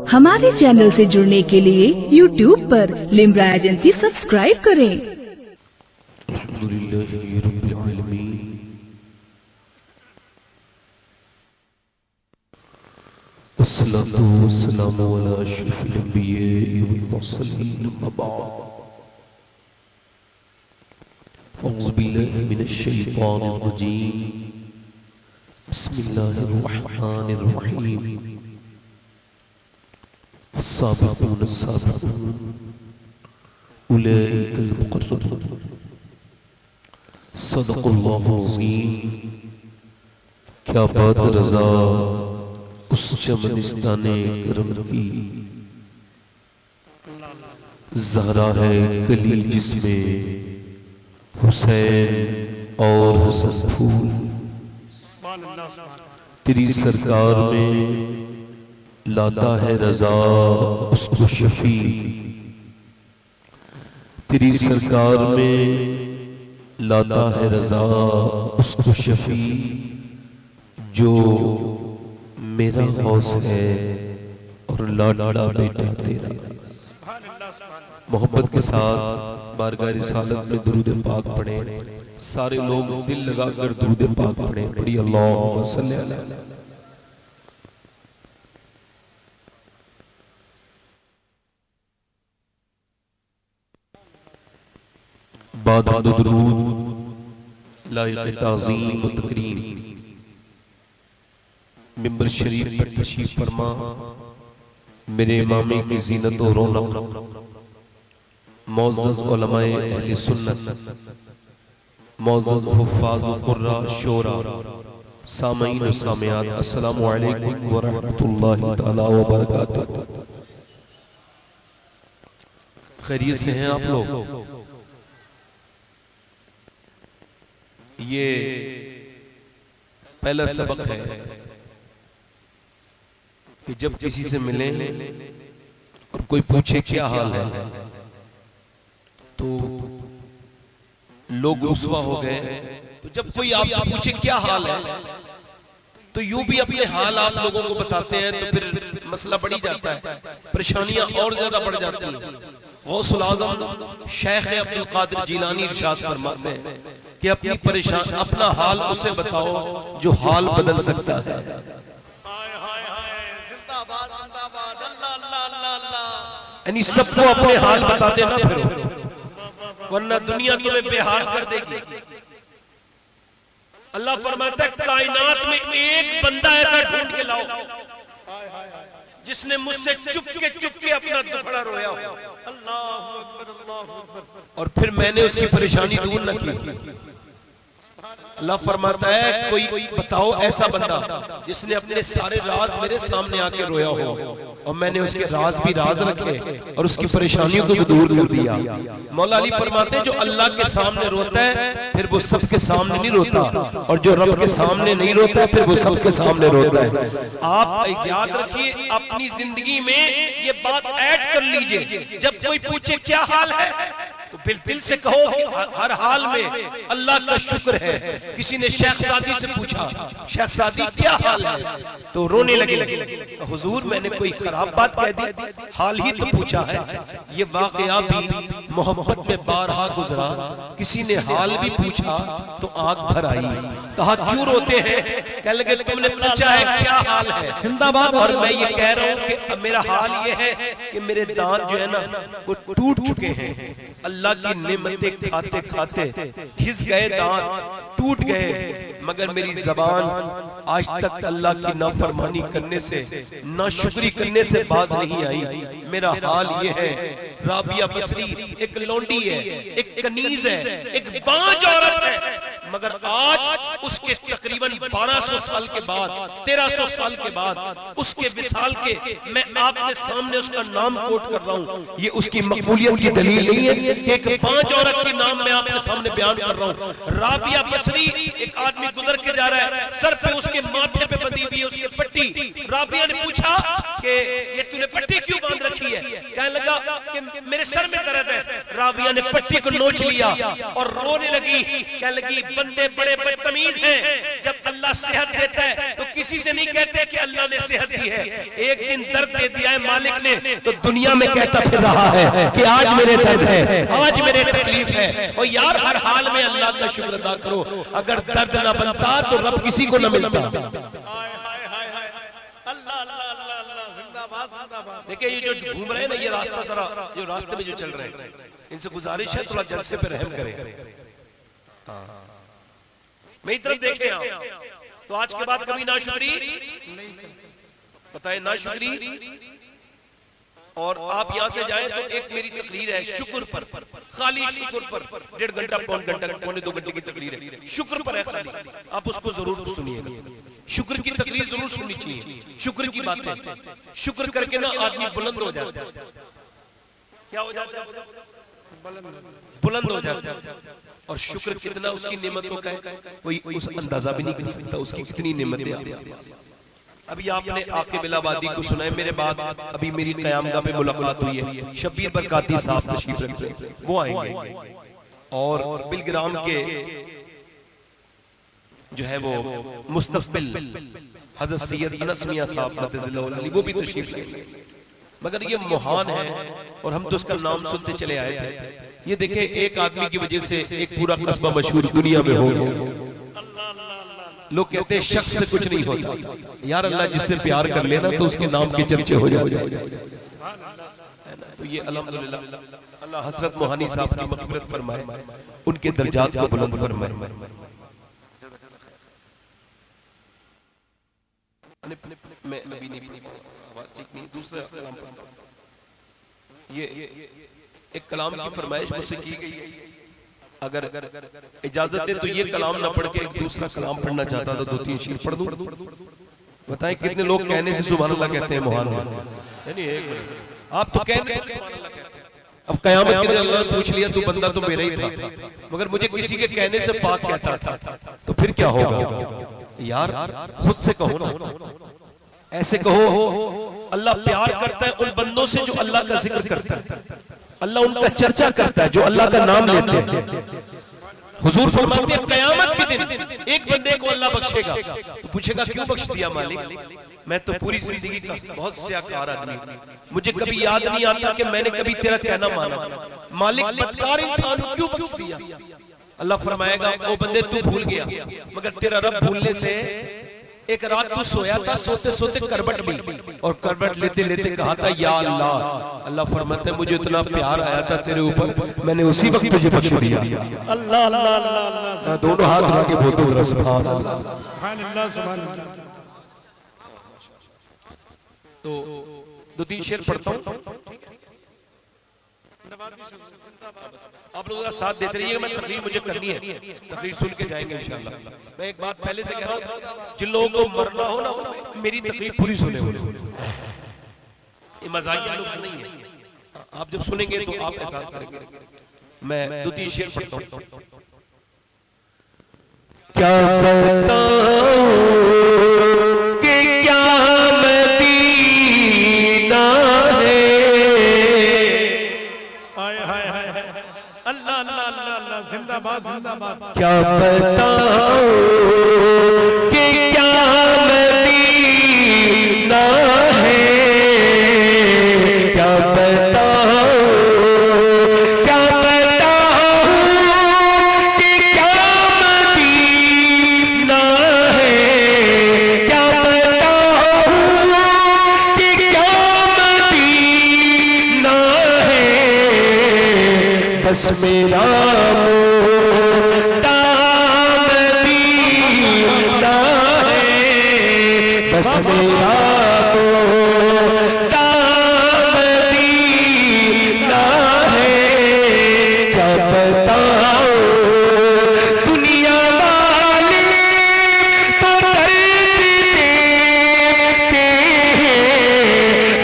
हमारे चैनल से जुड़ने के लिए YouTube पर लिम्रा एजेंसी सब्सक्राइब करें। अल्हम्दुलिल्लाहि रब्बिल आलमीन वस्सलातु वस्सलामु अला अशरफिल अंबिया'i वल मुरसलीन अम्मा बअद अऊज़ु बिल्लाहि मिनश शैतानिर रजीम बिस्मिल्लाहिर रहमानिर रहीम अस्साबिक़ून अस्साबिक़ून उलाइकल मुक़र्रबून सदक़ल्लाहुल अज़ीम। क्या बात रज़ा उस चमनिस्ताने करम की ज़हरा है कली जिसमें हुसैन और हसन फूल। तेरी सरकार में लाता है रज़ा उसको शफी। तेरी सरकार में लाता है रज़ा उसको शफी जो मेरा गौस है और लाडला बेटा तेरा। मोहब्बत के साथ बारगाह रिसालत में दुरूद पाक पढ़े। सारे लोग दिल लगाकर दुरूद पाक पढ़े। पढ़ी अल्लाहुम्मा सल्ली अला। बाद दुरूद लायक ताज़ीम व तकरीम मिंबर शरीफ पर तशरीफ फरमा मेरे इमामे की ज़ीनत और रौनक मुअज़्ज़ज़ उलमाए अहले सुन्नत मुअज़्ज़ज़ हुफ़्फ़ाज़ व क़ुर्रा शोरा सामईन व सामियात अस्सलामु अलैकुम व रहमतुल्लाहि तआला व बरकातुहू। खैरियत से हैं आप लोग? ये पहला सबक है कि जब किसी से मिले और कोई पूछे क्या हाल है तो लोग रुस्वा हो गए। तो जब कोई आपसे पूछे क्या हाल है तो यूं भी अपने हाल आप लोगों को बताते हैं तो फिर मसला बढ़ी जाता है, परेशानियां और ज्यादा बढ़ जाती हैं। गौसुल आज़म शेख अब्दुल कादिर जिलानी इरशाद फरमाते हैं कि अपनी परेशान अपना हाल उसे बताओ जो हाल बदल सकता है। यानी सबको अपने हाल बताते ना फिर, वरना दुनिया तुम्हें बेहाल कर देगी। अल्लाह फरमाता है कायनात में एक बंदा ऐसा ढूंढ के लाओ जिसने मुझसे चुपके अपना दुखड़ा रोया हो। अल्लाहु अकबर, अल्लाहु अकबर। और फिर मैंने उसकी परेशानी दूर न की। अल्लाह फरमाता है कोई बताओ ऐसा बंदा जिसने अपने सारे राज मेरे सामने आके रोया हो और मैंने उसके राज भी राज रखे और उसकी परेशानियों को भी दूर कर दिया। मौला अली फरमाते हैं जो अल्लाह के सामने रोता है फिर वो सबके सामने नहीं रोता, और जो रब के सामने नहीं रोता है फिर वो सबके सामने रोता है। आप याद रखिए अपनी जिंदगी में ये बात ऐड कर लीजिए। जब कोई पूछे क्या हाल है तो दिल से कहो हर हाल में अल्लाह का शुक्र है। किसी ने शेख सादी से पूछा शेख सादी क्या हाल है तो रोने लगे। हुजूर मैंने कोई खराब बात कह दी, हाल ही तो पूछा है। ये वाकया भी मोहब्बत में बारहा गुजरा। किसी ने हाल भी पूछा तो आंख भर आई। कहा क्यों रोते हैं? कह लगे तुमने पूछा है क्या हाल है। जिंदाबाद। और मैं ये कह रहा हूँ कि मेरा हाल ये है कि मेरे दांत जो है ना वो टूट चुके हैं। अल्लाह की नेमतें खाते खाते घिस गए, दांत टूट गए, मगर मेरी जबान आज तक अल्लाह की नाफरमानी करने से, नाशुक्री करने से बाज नहीं आई। मेरा हाल ये है। राबिया बसरी एक लौंडी है, एक कनीज है, एक बांझ औरत है, मगर आज उसके तकरीबन 1200 साल के बाद, 1300 साल के बाद उसके विसाल के मैं आपके सामने उसका नाम कोट कर रहा हूँ। ये उसकी मकबूलियत की दलील नहीं है कि एक बांझ औरत के नाम मैं आपके सामने बयान कर रहा हूँ। राबिया बसरी एक आदमी गुजर के जा रहा है, सर पे उसके माथे पे बंधी हुई है उसकी पट्टी। राबिया ने पूछा कि ये तूने पट्टी क्यों बांध रखी है? कहने लगा कि मेरे सर में दर्द है। राबिया ने पट्टी को नोच लिया और रोने लगी। कहने लगी बंदे बड़े बदतमीज हैं, जब अल्लाह सेहत देता है तो किसी से नहीं कहते कि अल्लाह ने सेहत दी है, एक दिन दर्द दे दिया है मालिक ने तो दुनिया में कहता फिर रहा है कि आज मेरे दर्द है, आज मेरे तकलीफ है। और यार हर हाल में अल्लाह का शुक्र अदा करो। अगर दर्द ना बनता तो रब किसी को न मिलता। देखिए ये जो घूम रहे हैं ना, ये रास्ता जरा जो रास्ते में जो चल रहे हैं, इनसे गुजारिश है थोड़ा जलसे पे रहम करें। मेरी तरफ देखें आप, तो आज के बाद कभी नाशुक्री बताए, नाशुक्री। और आप यहां से जाएं तो एक मेरी तकरीर है शुक्र पर, खाली शुक्र पर 1.5 घंटा पौन घंटा पौने 2 घंटे की तकरीर है, शुक्र पर है खाली। आप उसको जरूर सुनिएगा, शुक्र की तकरीर जरूर सुननी चाहिए। शुक्र की बातें, शुक्र करके ना आदमी बुलंद हो जाता है। क्या हो जाता है? बुलंद हो जाता है। और शुक्र कितना उसकी नेमतों का है कोई उस अंदाजा भी नहीं कर सकता, उसकी कितनी नेमतें। अभी आपने आके बिलाबादी को सुना है, मेरे बाद अभी मेरी कयामगाह पे मुलाकात हुई है, शब्बीर बरकाती साहब तशरीफ रखते हैं, वो आएंगे। और बिलग्राम के जो है वो मुस्तकबिल हजरत सैयद अनस मियां साहब मददल्लाहु अलैहि वो भी तशरीफ लेंगे। मगर ये महान है और हम तो उसका नाम सुनते चले आए थे। ये देखे एक आदमी की वजह से एक पूरा कस्बा मशहूर दुनिया में हो गया। लोग कहते हैं शख्स से कुछ नहीं होता, यार अल्लाह जिससे प्यार कर लेना तो उसके नाम के चर्चे हो जाए। तो ये अल्हम्दुलिल्लाह अल्लाह हजरत मोहानी साहब की मग़फ़िरत फरमाए, उनके दर्जात को बुलंद फरमाए। मैं अभी नहीं, आवाज ठीक नहीं, दूसरा कलाम पढ़ता हूं। ये एक कलाम की फरमाइश मुझसे की गई, अगर इजाजत है तो ये कलाम ना पढ़ के एक दूसरा कलाम पढ़ना चाहता था, 2-3 शेर पढ़ दूं। बताएं कितने लोग कहने से सुभान अल्लाह कहते हैं मोहन यानी एक मिनट आप तो कहने सुभान अल्लाह कहते हैं। अब कयामत के दिन अल्लाह ने पूछ लिया तू बंदा तो मेरा ही था, मगर मुझे किसी के कहने से पाक कहता था, तो फिर क्या होगा? यार खुद से कहो ना, ऐसे कहो अल्लाह प्यार करता है उन बंदों से जो अल्लाह का जिक्र करता है, अल्लाह उनका चर्चा करता है जो अल्लाह का नाम लेते हैं। हुजूर फरमाते हैं कयामत के दिन एक बंदे को अल्लाह बख्शेगा, तो पूछेगा क्यों बख्श दिया मालिक? मैं तो पूरी जिंदगी का बहुत स्याकार आदमी, मुझे कभी याद नहीं आता कि मैंने कभी तेरा कहना माना। मालिक बदकार इंसान क्यों बख्श दिया? अल्लाह फरमाएगा ओ बंदे तू भूल गया, मगर तेरा रब भूलने से एक रात तू सोया था, सोते सोते करबट ली और करबट लेते लेते कहा था या अल्लाह। अल्लाह फरमाते मुझे इतना प्यार आया था तेरे ऊपर, मैंने उसी वक्त तुझे बख्श दिया। अल्लाह अल्लाह अल्लाह, दोनों हाथ उठा के बोल दो सुभान अल्लाह सुभान अल्लाह सुभान अल्लाह। तो 2-3 शेर पढ़ता हूं, आप लोग साथ देते रहिएगा। मैं तकरीर मुझे करनी है, तकरीर सुन के जाएंगे इंशाल्लाह। मैं एक बात पहले से कह रहा हूं, जिन लोगों को मरना हो ना मेरी तकरीर पूरी सुने, ये मजाकिया लोग नहीं है। आप जब सुनेंगे तो आप एहसास करेंगे। मैं 2-3 शेर पढ़ता हूं। क्या बताऊं कि क्या मदीना है, जिंदाबाद जिंदाबाद। क्या बताऊं कि क्या मदीना है, क्या बताऊं क्या बताऊं कि क्या मदीना है, क्या बताऊं कि क्या मदीना है। बस मेरा बस मेरा तो दामदीना है, क्या बताओ दुनिया वाले तो दर्द देते हैं,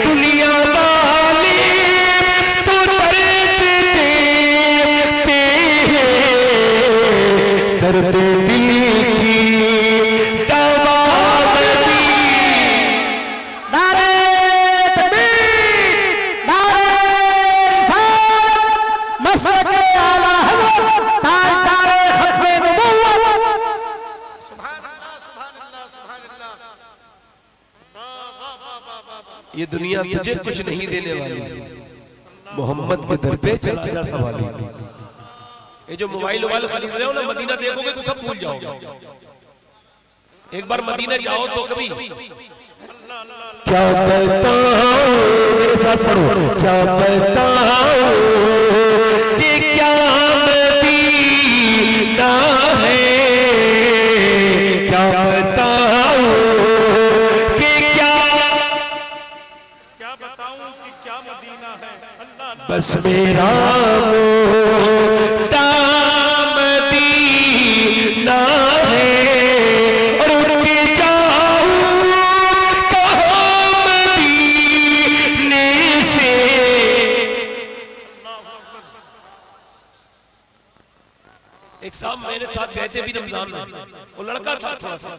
दुनिया वाले तो दर्द देते हैं, दर्द दिल की दवा ये दुनिया तुझे कुछ नहीं देने वाली, मोहम्मद के दर पे चला जा सवाली। ये जो मोबाइल वाले खरीद रहे हो ना, मदीना देखोगे तो सब भूल जाओगे। एक बार मदीना जाओ तो कभी क्या बताऊं, मेरे साथ पढ़ो, क्या बताऊं कि क्या मदीना है, क्या बताऊं कि क्या बताऊं कि क्या मदीना है। बस मेरा मोटा मदीना है, और उठ के जाऊं कहाँ मदीने से। एक साहब मेरे साथ गए थे भी रमजान में, वो लड़का था थोड़ा सा,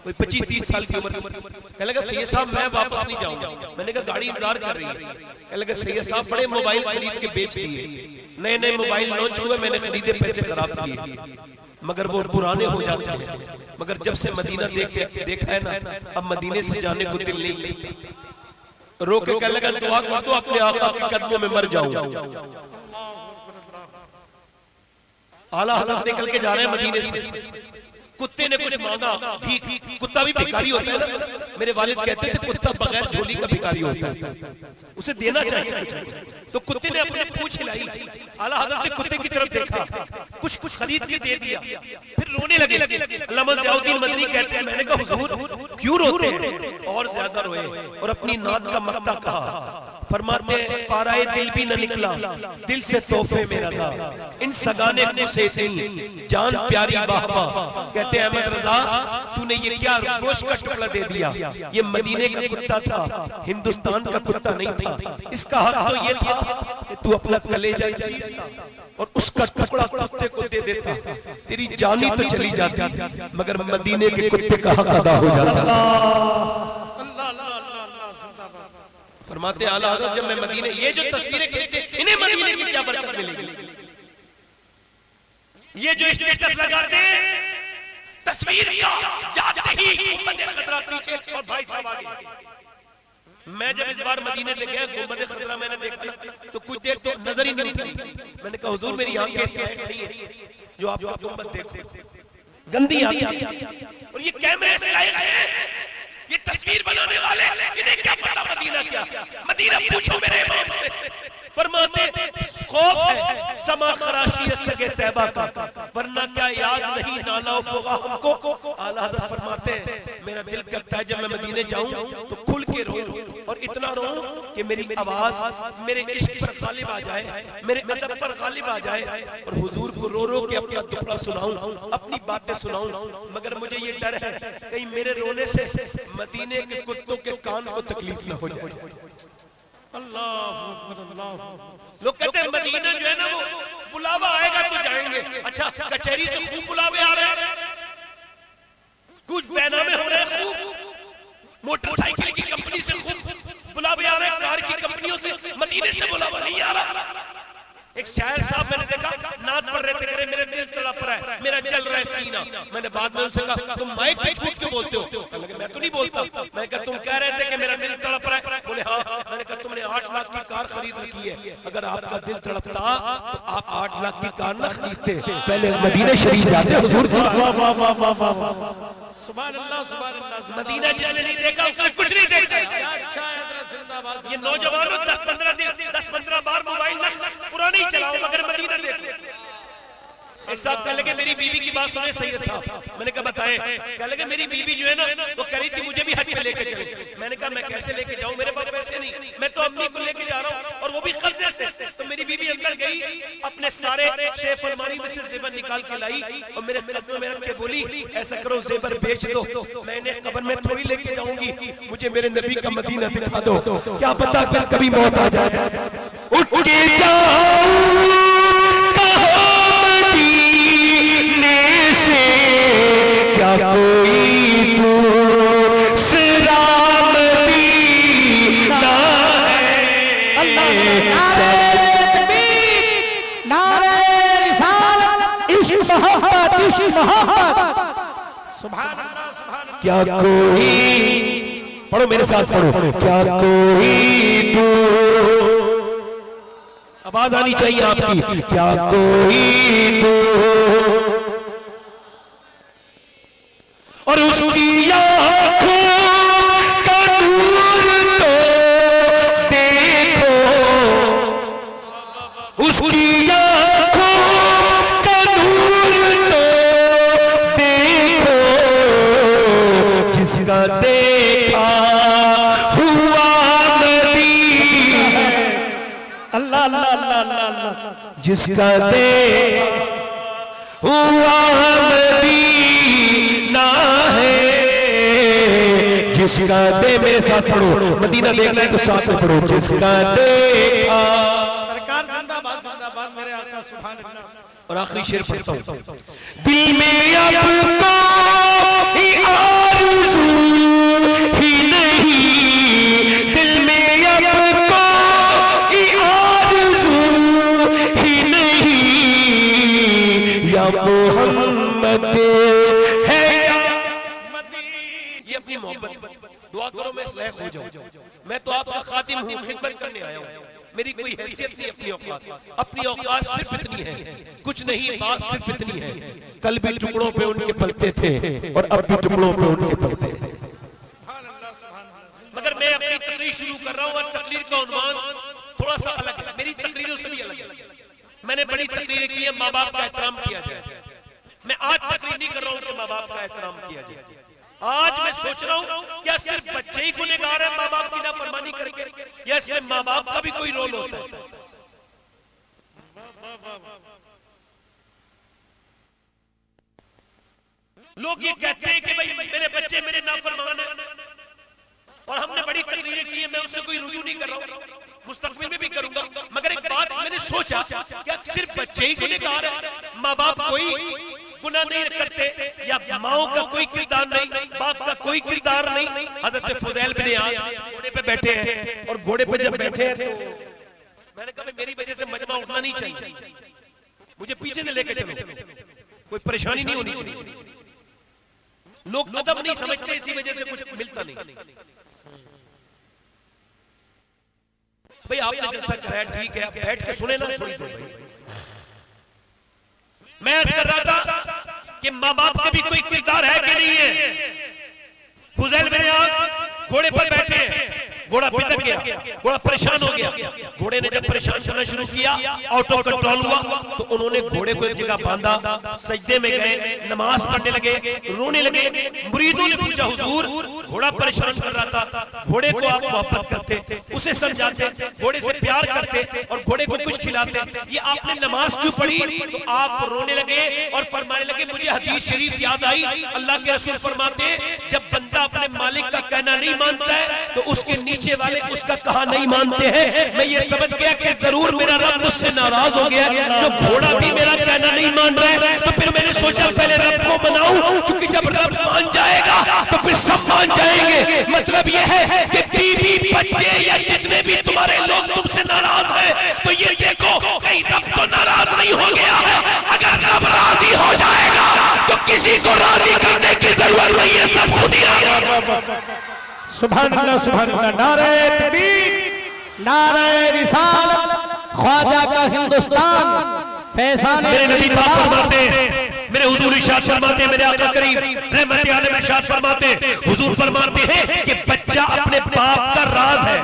कोई 25-30 साल की उम्र। कहने लगा सैयद साहब मैं वापस नहीं जाऊंगा। मैंने कहा गाड़ी इंतजार कर रही है। कहने लगा सैयद साहब बड़े मोबाइल खरीद के बेच दिए, नए नए मोबाइल लॉन्च हुए, मैंने खरीदे, पैसे खराब किए, मगर वो पुराने हो जाते हैं। मगर जब से मदीना देखा है ना, अब मदीने से जाने को दिल नहीं। रो के कहने लगा दुआ कर दो अपने आका के कदमों में मर जाऊं। आला हज़रत निकल के जा रहे हैं मदीने से, कुत्ते ने कुछ मांगा, कुत्ता भी भिखारी होता है ना। मेरे वालिद कहते थे कुत्ता बगैर झोली का भिखारी होता है, उसे देना चाहिए। तो कुत्ते ने अपने पूंछ हिलाई, आला हज़रत ने कुत्ते की तरफ देखा, कुछ कुछ खरीद के दे दिया, फिर रोने लगे। अल्लामा ज़ियाउद्दीन मदनी कहते हैं मैंने कहा हुजूर क्यों रोते हैं, और ज्यादा रोए और अपनी नात का मक्ता कहा। फरमाते हैं पाराए दिल भी न निकला, दिल से तोहफे में रजा, इन सगाने को से नहीं जान प्यारी बाहबा। कहते हैं अहमद रजा तूने ये क्या गोश्त का टुकड़ा दे दिया, ये मदीने का कुत्ता था, हिंदुस्तान का कुत्ता नहीं था। इसका हक तो ये था कि तू अपना कलेजा चीरता और उसका टुकड़ा कुत्ते को दे देता, तेरी जानी तो चली जाती, मगर मदीने के कुत्ते का हक अदा हो जाता। फरमाते आला हज़रत जब मैं मदीने, ये जो तस्वीरें खींचते इन्हें मदीने की क्या बरकत मिलेगी। ये जो स्टेटस लगाते तस्वीर का जाते ही गुंबद खतरा पीछे और भाई साहब आगे। मैं जब इस बार मदीने ले गया, गुंबद खतरा मैंने देखा तो कुछ देर तो नजर ही नहीं उठी। मैंने कहा हुजूर मेरी आंखें ऐसी नहीं है जो आप गुंबद देखो, गंदी आती है। और ये कैमरे से लाए गए, ये तस्वीर बनाने वाले इन्हें क्या पता मदीना क्या। मदीना पूछो मेरे इमाम से। फरमाते खौफ है समा खराशी सगे तैबा का, वरना क्या याद नहीं नाला फुगा हमको। आला हज़रत फरमाते हैं मेरा दिल करता है जब मैं मदीने जाऊं तो खुल के रोऊं, और इतना रोऊं कि मेरी आवाज मेरे इश्क पर गालिब आ जाए, मेरे अदब पर गालिब आ जाए, और हुजूर को रो रो के अपना दुखड़ा सुनाऊं, अपनी बातें सुनाऊं। मगर मुझे ये डर है कहीं मेरे रोने से मदीने के कुत्तों के कान को तकलीफ न हो जाए। लोग कहते हैं मदीना जो है ना वो बुलावा आएगा तो जाएंगे। अच्छा कचहरी से खूब बुलावे आ रहे हैं, कुछ बैनामे हो रहे हैं, खूब मोटरसाइकिल की कंपनी से खूब बुलावे आ रहे हैं, कार की कंपनियों से, मदीने से बुलावा नहीं आ रहा। एक शायर साहब मैंने देखा नात पढ़ रहे थे, करे मेरे दिल तड़प रहा है, मेरा जल रहा है सीना। मैंने बाद में उनसे कहा तुम माइक पे झूठ क्यों बोलते हो? मैं तो नहीं बोलता। मैं कहा तुम कह रहे थे कि मेरा दिल तड़प रहा है। बोले हाँ। मैंने कहा तुमने 8 लाख की कार खरीद रखी है, अगर आपका दिल तड़पता तो आप 8 लाख की कार ना खरीदते, पहले मदीने शरीफ जाते। हुजूर सुभान अल्लाह, सुभान अल्लाह। मदीना जिसने नहीं देखा उसने कुछ नहीं देखा। ये नौजवानों 10-15 बार मोबाइल पुरानी चलाओ मगर मदीना देखो। एक साहब कह लगे मेरी बीवी की बात सुने सैयद साहब। मैंने कहा बताएं। कह लगे मेरी बीवी जो है ना वो कह रही थी मुझे भी हज पे लेके चले। मैंने कहा मैं कैसे लेके जाऊं, मेरे पास पैसे नहीं, मैं तो अम्मी को लेके जा रहा हूं और वो भी कर्जे से। तो मेरी बीवी अंदर गई, अपने सारे शेफ अलमारी में से जेवर निकाल के लाई और मेरे कदमों में रख के बोली ऐसा करो जेवर बेच दो, मैं इन्हें कब्र में थोड़ी लेके जाऊंगी, मुझे मेरे नबी का मदीना दिखा दो, क्या पता फिर कभी मौत आ जाए। उठ के जाऊं क्या कोई दूसरा मदीना है। नारे रिसालत, इश्क मोहब्बत, इश्क मोहब्बत। सुभान अल्लाह, सुभान अल्लाह। क्या कोई, पढ़ो मेरे साथ पढ़ो, क्या कोई दूर, आवाज आनी चाहिए आपकी, क्या कोई दूर, और उसकी आंखों का नूर तो देखो, उसकी आंखों का नूर तो देखो, जिसका देखा हुआ नबी, अल्लाह अल्लाह अल्लाह अल्लाह अल्लाह, जिसका देखा हुआ मदीना है, जिसका दे, मेरे साथ पढ़ो, मदीना देखना है तो साथ में पढ़ो, जिसका देखा, सरकार जिंदाबाद मेरे आका सुभान अल्लाह। और आखिरी शेर पढ़ता हूं, दिल में अब कोई आरज़ू ही नहीं, दिल में अब कोई आरज़ू ही नहीं, या मोहम्मद है या ये अपनी मोहब्बत, दुआ करो मैं इस्लाह हो जाऊं, मैं तो आपका खादिम हूं, खिदमत करने आया हूं, मेरी कोई हैसियत नहीं, अपनी औकात सिर्फ इतनी है, कुछ नहीं, बात सिर्फ इतनी है, कल भी टुकड़ों पे उनके पलते थे और अब भी टुकड़ों पे उनके पलते हैं। मगर मैं अपनी तकरीर शुरू कर रहा हूं और तकरीर का उन्वान थोड़ा सा अलग है, मेरी तकरीरों से भी अलग है। मैंने बड़ी तकरीरें की है, माँ बाप का एहतराम किया जाए, मैं आज तकरीर नहीं कर रहा हूं कि माँ बाप का एहतराम किया जाए, आज मैं सोच रहा हूं क्या सिर्फ बच्चे ही गुनहगार हैं माँ बाप की नाफरमानी करके, या इसमें माँ बाप का भी कोई रोल होता है? लोग ये कहते हैं कि भाई मेरे बच्चे मेरे नाफरमान हैं, और हमने बड़ी तकरीरें की है, मैं उससे कोई रुजू नहीं कर रहा हूं, मुस्तकबिल में भी करूंगा, मगर एक बात मैंने सोचा क्या सिर्फ बच्चे ही गुनहगार हैं, माँ बाप कोई गुनाह नहीं करते, या माओ का कोई किरदार नहीं, बाप का कोई किरदार नहीं? हजरत फुज़ैल बिन इयाद घोड़े पे बैठे हैं, और घोड़े पे जब बैठे हैं तो मैंने कहा मेरी वजह से मजमा उठना नहीं चाहिए, मुझे पीछे से लेके चलो, कोई परेशानी नहीं होनी चाहिए। लोग अदब नहीं समझते, इसी वजह से कुछ मिलता नहीं। भाई आपने जलसा कराया, ठीक है, आप बैठ के सुने ना थोड़ी देर। मैं अर्ज कर रहा था कि माँ बाप का भी कोई किरदार है कि नहीं है? फुज़ैल बिन इयाद घोड़े पर बैठे हैं, घोड़ा बिदक गया, घोड़ा परेशान हो गया, घोड़े ने जब परेशान करना शुरू किया, आउट ऑफ कंट्रोल हुआ, तो उन्होंने घोड़े को एक जगह बांधा, सजदे में गए, नमाज पढ़ने लगे, रोने लगे। मुरीदों ने पूछा हुजूर घोड़ा परेशान कर रहा था, घोड़े को आप मोहब्बत करते, उसे समझाते, घोड़े से प्यार करते और घोड़े को कुछ खिलाते, ये आपने नमाज क्यों पढ़ी? तो आप रोने लगे और फरमाने लगे मुझे हदीस शरीफ याद आई, अल्लाह के रसूल फरमाते जब बंदा अपने मालिक का कहना नहीं मानता है तो उसके नीचे वाले उसका कहा नहीं मानते हैं। मैं ये समझ गया कि जरूर मेरा रब मुझसे नाराज हो गया, जो घोड़ा भी मेरा कहना नहीं मान रहा है, तो फिर मैंने सोचा पहले रब को मनाऊं, क्योंकि जब रब मान जाएगा तो फिर सब मान जाएंगे। मतलब ये है कि बीवी बच्चे या जितने भी तुम्हारे लोग तुमसे नाराज हैं, तो ये देखो कहीं रब तो नाराज नहीं हो गया है। अगर रब राजी हो जाएगा तो किसी को राजी करने की जरूरत नहीं है, सब खुद ही सुभान अल्लाह सुभान अल्लाह। नारे तकबीर, नारे रिसालत, ख्वाजा का हिंदुस्तान, फैज़ान मेरे नबी पाक फरमाते, मेरे हुजूर इरशाद फरमाते, मेरे आका करीम रहमत आलम इरशाद फरमाते, हुजूर फरमाते हैं कि बच्चा अपने बाप का राज है,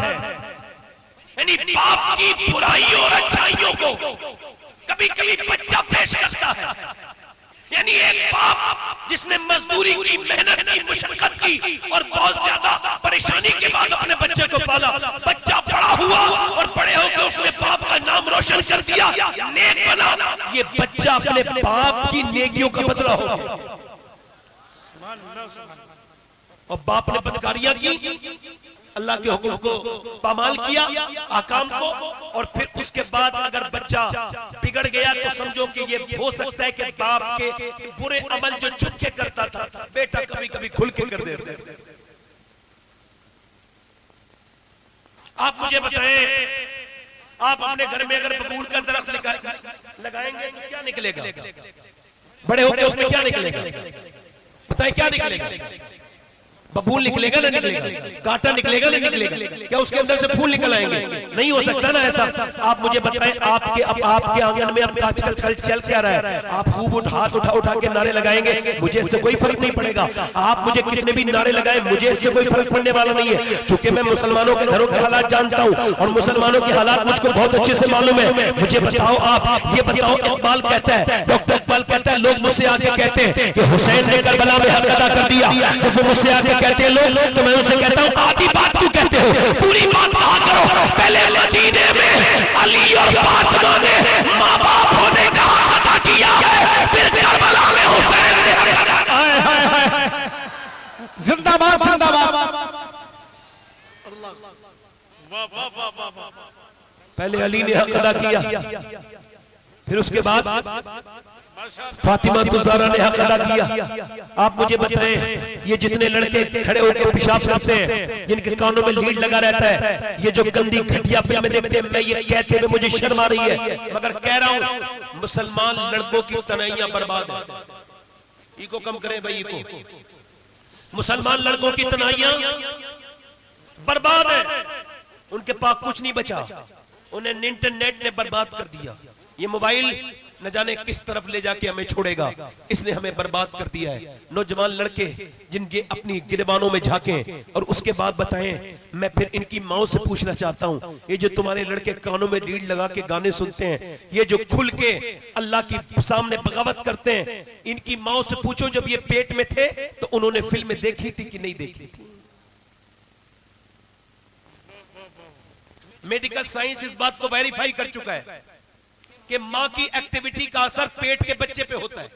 यानी बाप की बुराइयों और अच्छाइयों को कभी कभी बच्चा पेश करता है। यानी एक बाप जिसने मजदूरी की, मेहनत की, मुशक्कत की और बहुत ज्यादा परेशानी के बाद अपने बच्चे को पाला, बच्चा बड़ा हुआ और बड़े होकर उसने बाप का नाम रोशन कर दिया, नेक बना, ये बच्चा अपने बाप की नेकियों का बदला हो। और बाप ने बदकारियां की, अल्लाह के हुक्म को पामाल किया, आकाम को, और फिर उसके बाद अगर बच्चा बिगड़ गया तो समझो कि ये हो सकता है कि बाप के बुरे अमल जो छुप के करता था बेटा कभी कभी खुल के कर देते। आप मुझे बताएं, आप अपने घर में अगर बबूल का दरख्त लगाएंगे तो क्या निकलेगा? बड़े होकर उसमें क्या निकलेगा? बताएं क्या निकलेगा? बबूल निकलेगा ना निकलेगा, कांटा निकलेगा ना निकलेगा, क्या उसके अंदर से फूल निकल आएंगे? नहीं हो सकता ना ऐसा। आप मुझे बताएं, आपके आंगन में अब आजकल चल क्या रहा है? आप खूब हाथ उठा के नारे लगाएंगे, मुझे इससे कोई फर्क नहीं पड़ेगा। आप मुझे कितने भी नारे लगाए, मुझे इससे कोई फर्क पड़ने वाला नहीं है, क्योंकि मैं मुसलमानों के घरों के हालात जानता हूँ और मुसलमानों के हालात मुझको बहुत अच्छे से मालूम है। मुझे बताओ, आप ये बताओ, इकबाल कहता है, डॉक्टर इकबाल कहता है, लोग मुझसे आके कहते हैं कि हुसैन ने करबला में हक अदा कर दिया। जब वो मुझसे आके कहते हैं लोग, तो मैं उनसे कहता हूं आधी बात क्यों कहते हो, पूरी बात कहा करो। पहले मदीने में अली और फातिमा ने मां बाप होने का हक अदा किया है, फिर करबला में हुसैन ने हक अदा। जिंदाबाद जिंदाबाद। पहले अली ने हक अदा किया, फिर उसके बाद फातिमा तुज़ारा ने हक अदा किया। आप मुझे बताएं, ये जितने लड़के खड़े होकर पेशाब करते हैं, जिनके कानों में लीड लगा रहता है, ये जो गंदी घटिया फिल्में देखते हैं, मैं ये कहते हुए मुझे शर्म आ रही है, मगर कह रहा हूं मुसलमान लड़कों की तनैया बर्बाद है। इको कम करें भाई, इको। मुसलमान लड़कों की तनैया बर्बाद है, उनके पास कुछ नहीं बचा, उन्हें इंटरनेट ने बर्बाद कर दिया। ये मोबाइल न जाने किस तरफ ले जाके हमें छोड़ेगा, इसने हमें बर्बाद कर दिया है। नौजवान लड़के जिनके अपनी गिरबानों में झांकें और उसके बाद बताएं। मैं फिर इनकी माओ से पूछना चाहता हूं, ये जो तुम्हारे लड़के कानों में लीड लगा के गाने सुनते हैं, ये जो खुल के अल्लाह की सामने बगावत करते हैं, इनकी माओ से पूछो जब ये पेट में थे तो उन्होंने फिल्में देखी थी कि नहीं देखी थी? मेडिकल साइंस इस बात को वेरीफाई कर चुका है कि मां की एक्टिविटी का असर पेट के बच्चे पे होता है।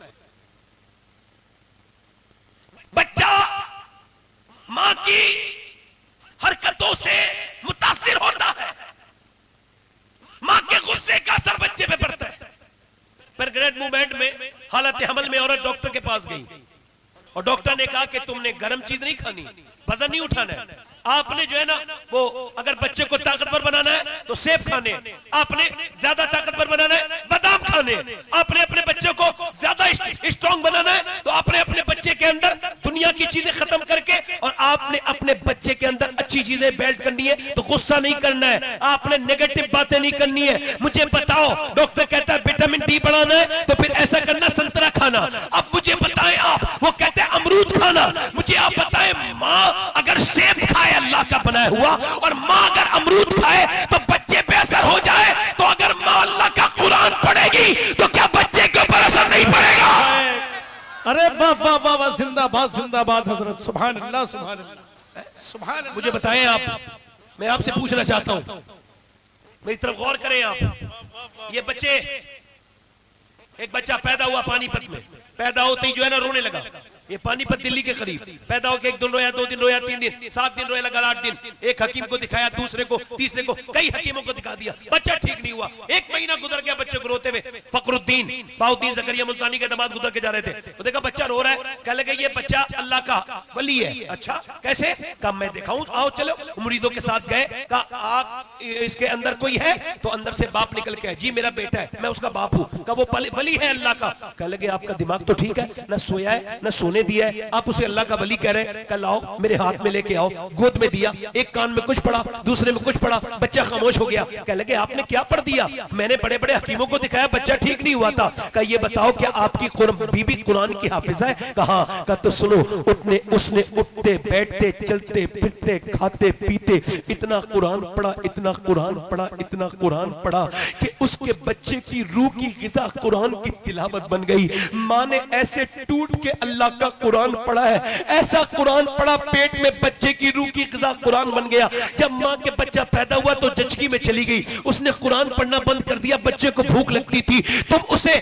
बच्चा मां की हरकतों से मुतासिर होता है, मां के गुस्से का असर बच्चे पे पड़ता है। प्रेग्नेंट मूवमेंट में हालत हमल में औरत डॉक्टर के पास गई और डॉक्टर ने कहा कि तुमने गर्म चीज नहीं खानी, वजन नहीं उठाना है, आपने जो है ना वो अगर बच्चे को ताकतवर बनाना है तो सेब खाने, आपने ज्यादा ताकतवर बनाना है बादाम खाने, आपने अपने बच्चे को ज्यादा स्ट्रॉन्ग बनाना है तो आपने अपने बच्चे के अंदर दुनिया की चीजें खत्म करके और आपने अपने बच्चे के अंदर अच्छी चीजें बिल्ड करनी है। तो गुस्सा नहीं करना है, आपने नेगेटिव बातें नहीं करनी है। मुझे बताओ, डॉक्टर कहता है विटामिन डी बढ़ाना है तो फिर ऐसा करना संतरा खाना। अब मुझे बताएं आप, वो कहते हैं अमरूद खाना। मुझे आप बताएं, माँ अगर सेब खाए अल्लाह का बनाया हुआ और मां अगर अमरूद खाए तो बच्चे पे असर हो जाए, तो अगर मां अल्लाह का कुरान पढ़ेगी तो क्या बच्चे के ऊपर असर नहीं पड़ेगा? अरे वाह वाह वाह वाह, जिंदाबाद जिंदाबाद हजरत, सुभान अल्लाह सुभान अल्लाह सुभान अल्लाह। मुझे बताएं आप, मैं आपसे पूछना चाहता हूं, मेरी तरफ गौर करें आप। ये बच्चे, एक बच्चा पैदा हुआ पानीपत में, पैदा होते ही जो है ना रोने लगा। ये पानीपत दिल्ली के करीब पैदा होकर 1 दिन रोया, 2 दिन रोया, 3 दिन, 7 दिन रोया, लगा 8 दिन। एक हकीम को दिखाया, दूसरे को, तीसरे को, कई हकीमों को दिखा दिया, बच्चा ठीक नहीं हुआ। 1 महीना गुजर गया बच्चे को रोते हुए। फखरुद्दीन बाउद्दीन जकरिया मुल्तानी के दामाद गुजर के जा रहे थे, वो देखा बच्चा रो रहा है, कह लगे ये बच्चा अल्लाह का वली है। अच्छा कैसे? कहा मैं दिखाऊं, आओ चलो। मुरीदों के साथ गए, कहा आप इसके अंदर कोई है? तो अंदर से बाप निकल के, जी मेरा बेटा है, मैं उसका बाप हूं। कहा वो वली है अल्लाह का। कह लगे आपका दिमाग तो ठीक है, न सोया है न सोने दिया है, आप उसे अल्लाह का वली कह रहे हैं। कल आओ मेरे हाथ में लेके आओ, गोद में दिया, एक कान में कुछ पढ़ा, दूसरे में कुछ पढ़ा, बच्चा खामोश हो गया। कह लगे आपने क्या पढ़ दिया? मैंने बड़े बड़े हकीमों को दिखाया, बच्चा ठीक नहीं हुआ था। कहा ये बताओ क्या आपकी बीबी कुरान की हाफिजा है? कहा तो सुनो, उसने उठते बैठते चलते फिरते खाते पीते इतना कुरान पढ़ा, इतना कुरान पढ़ा, इतना कुरान पढ़ा कि उसके बच्चे की रूह की गिज़ा कुरान की तिलावत बन गई। माँ ने ऐसे टूट के अल्लाह का कुरान पढ़ा है, ऐसा कुरान पढ़ा पेट में बच्चे की रूह की ग़िज़ा कुरान बन गया। जब माँ के बच्चा पैदा हुआ तो जचकी में चली गई, उसने कुरान पढ़ना बंद कर दिया। बच्चे को भूख लगती थी तो उसे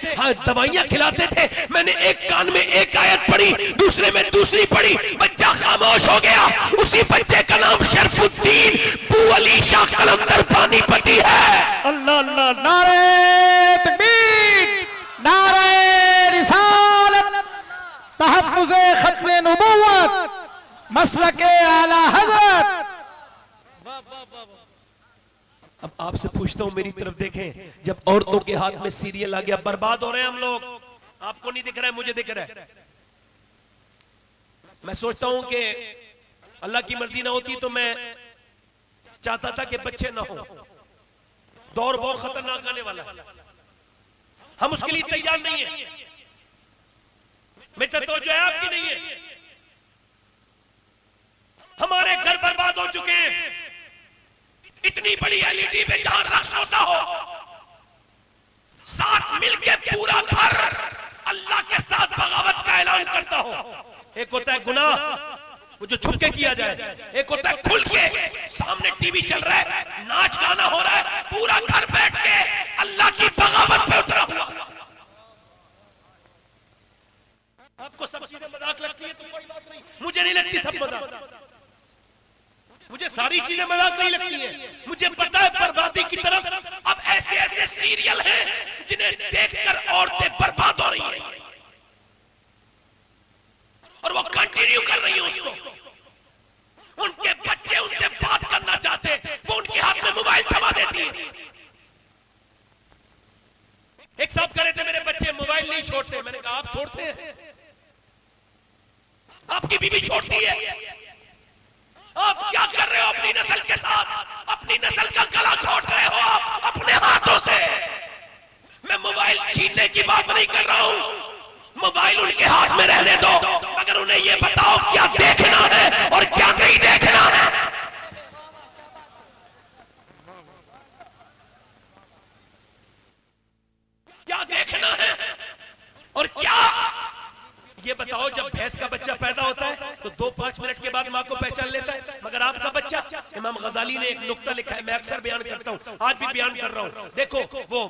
दवाइयां खिलाते थे। मैंने एक कान में एक आयत पढ़ी, दूसरे में दूसरी पढ़ी, बच्चा खामोश हो गया। उसी बच्चे का नाम शरफुद्दीन बू अली शाह कलंदर पानीपती है। अल्लाह अल्लाह, नारे तकबीर, नारे रिसालत, तहफ्फुज़े खत्मे नबुव्वत, मसलके आला हज़रत। अब आपसे पूछता हूं, मेरी तरफ देखें, जब औरतों के हाथ में सीरियल आ गया, बर्बाद हो रहे हैं हम लोग। आपको नहीं दिख रहा है, मुझे दिख रहा है। मैं सोचता हूं कि अल्लाह की मर्जी ना होती तो मैं चाहता था कि बच्चे ना हो। दौर बहुत खतरनाक आने वाला है, हम उसके लिए तैयार नहीं है। मित्र तो जो है आपकी नहीं है। हमारे घर बर्बाद हो चुके हैं। इतनी बड़ी एलईडी में जहां रक्स होता हो, साथ मिलके पूरा घर अल्लाह के साथ बगावत का ऐलान करता हो। एक होता है गुनाह, वो जो छुप के किया जाए, एक होता है खुल के, सामने टीवी चल रहा है, नाच गाना हो रहा है, पूरा घर बैठ के अल्लाह की बगावत पे उतरा हुआ। आपको सब चीजें मजाक लगती है तो कोई बात नहीं, मुझे नहीं लगती सब मजाक। मुझे सारी चीजें मजाक नहीं लगती है। मुझे पता है बर्बादी की तरफ अब ऐसे ऐसे सीरियल हैं जिन्हें देखकर औरतें बर्बाद हो रही हैं और वो कंटिन्यू कर रही है उसको। उनके बच्चे उनसे बात करना चाहते, वो उनके हाथ में मोबाइल थमा देती है। एक साहब कह रहे थे मेरे बच्चे मोबाइल नहीं छोड़ते। मैंने कहा आप छोड़ते हैं? आपकी बीवी छोड़ती है? आप क्या कर रहे हो अपनी नस्ल के साथ? अपनी नस्ल का गला घोट रहे हो आप अपने हाथों से। मैं मोबाइल छीनने की बात नहीं कर रहा हूं, मोबाइल उनके हाथ में रहने दो, मगर उन्हें यह बताओ क्या देखना है और क्या नहीं देखना है। क्या देखना है और क्या, ये बताओ। जब भैंस का बच्चा पैदा होता है तो 2-5 मिनट के बाद माँ को पहचान लेता है, मगर आपका बच्चा, इमाम गजाली ने एक नुक्ता लिखा है, मैं अक्सर बयान करता हूँ, आज भी बयान कर रहा हूँ। देखो वो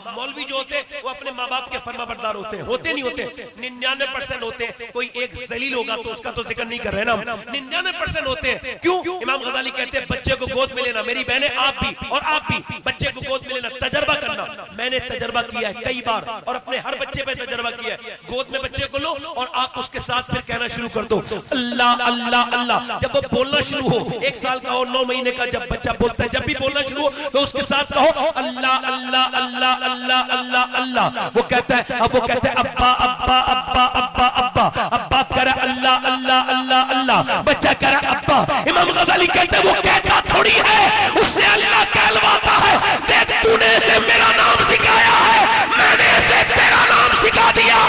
मौलवी जो होते हैं वो अपने माँ बाप के फरमाबरदार होते हैं, होते नहीं होते? 99% होते हैं। कोई एक जलील होगा तो उसका तो जिक्र नहीं कर रहे ना हम। 99% होते हैं। क्यों? इमाम गजाली कहते हैं बच्चे को गोद में लेना, मेरी बहनें आप भी और आप भी बच्चे को गोद में लेना, तजर्बा करना। मैंने तजर्बा किया है कई बार और अपने हर बच्चे पे तजर्बा किया है। गोद में बच्चे को लो और आप उसके साथ फिर कहना शुरू कर दो अल्लाह अल्लाह अल्लाह। जब वो बोलना शुरू हो, 1 साल का हो, 9 महीने का, जब बच्चा बोलता है, जब भी बोलना शुरू हो तो उसके साथ कहो अल्लाह अल्लाह अल्लाह अल्लाह अल्लाह अल्लाह। वो कहता है, अब वो कहता है अब्बा अब्बा अब्बा अब्बा अब्बा। अब्बा कह रहा अल्लाह अल्लाह अल्लाह अल्लाह, बच्चा कह रहा अब्बा। इमाम गजाली कहते हैं वो कहता थोड़ी है, उससे अल्लाह कहलवाता है। देख तूने इसे मेरा नाम सिखाया है, मैंने इसे तेरा नाम सिखा दिया।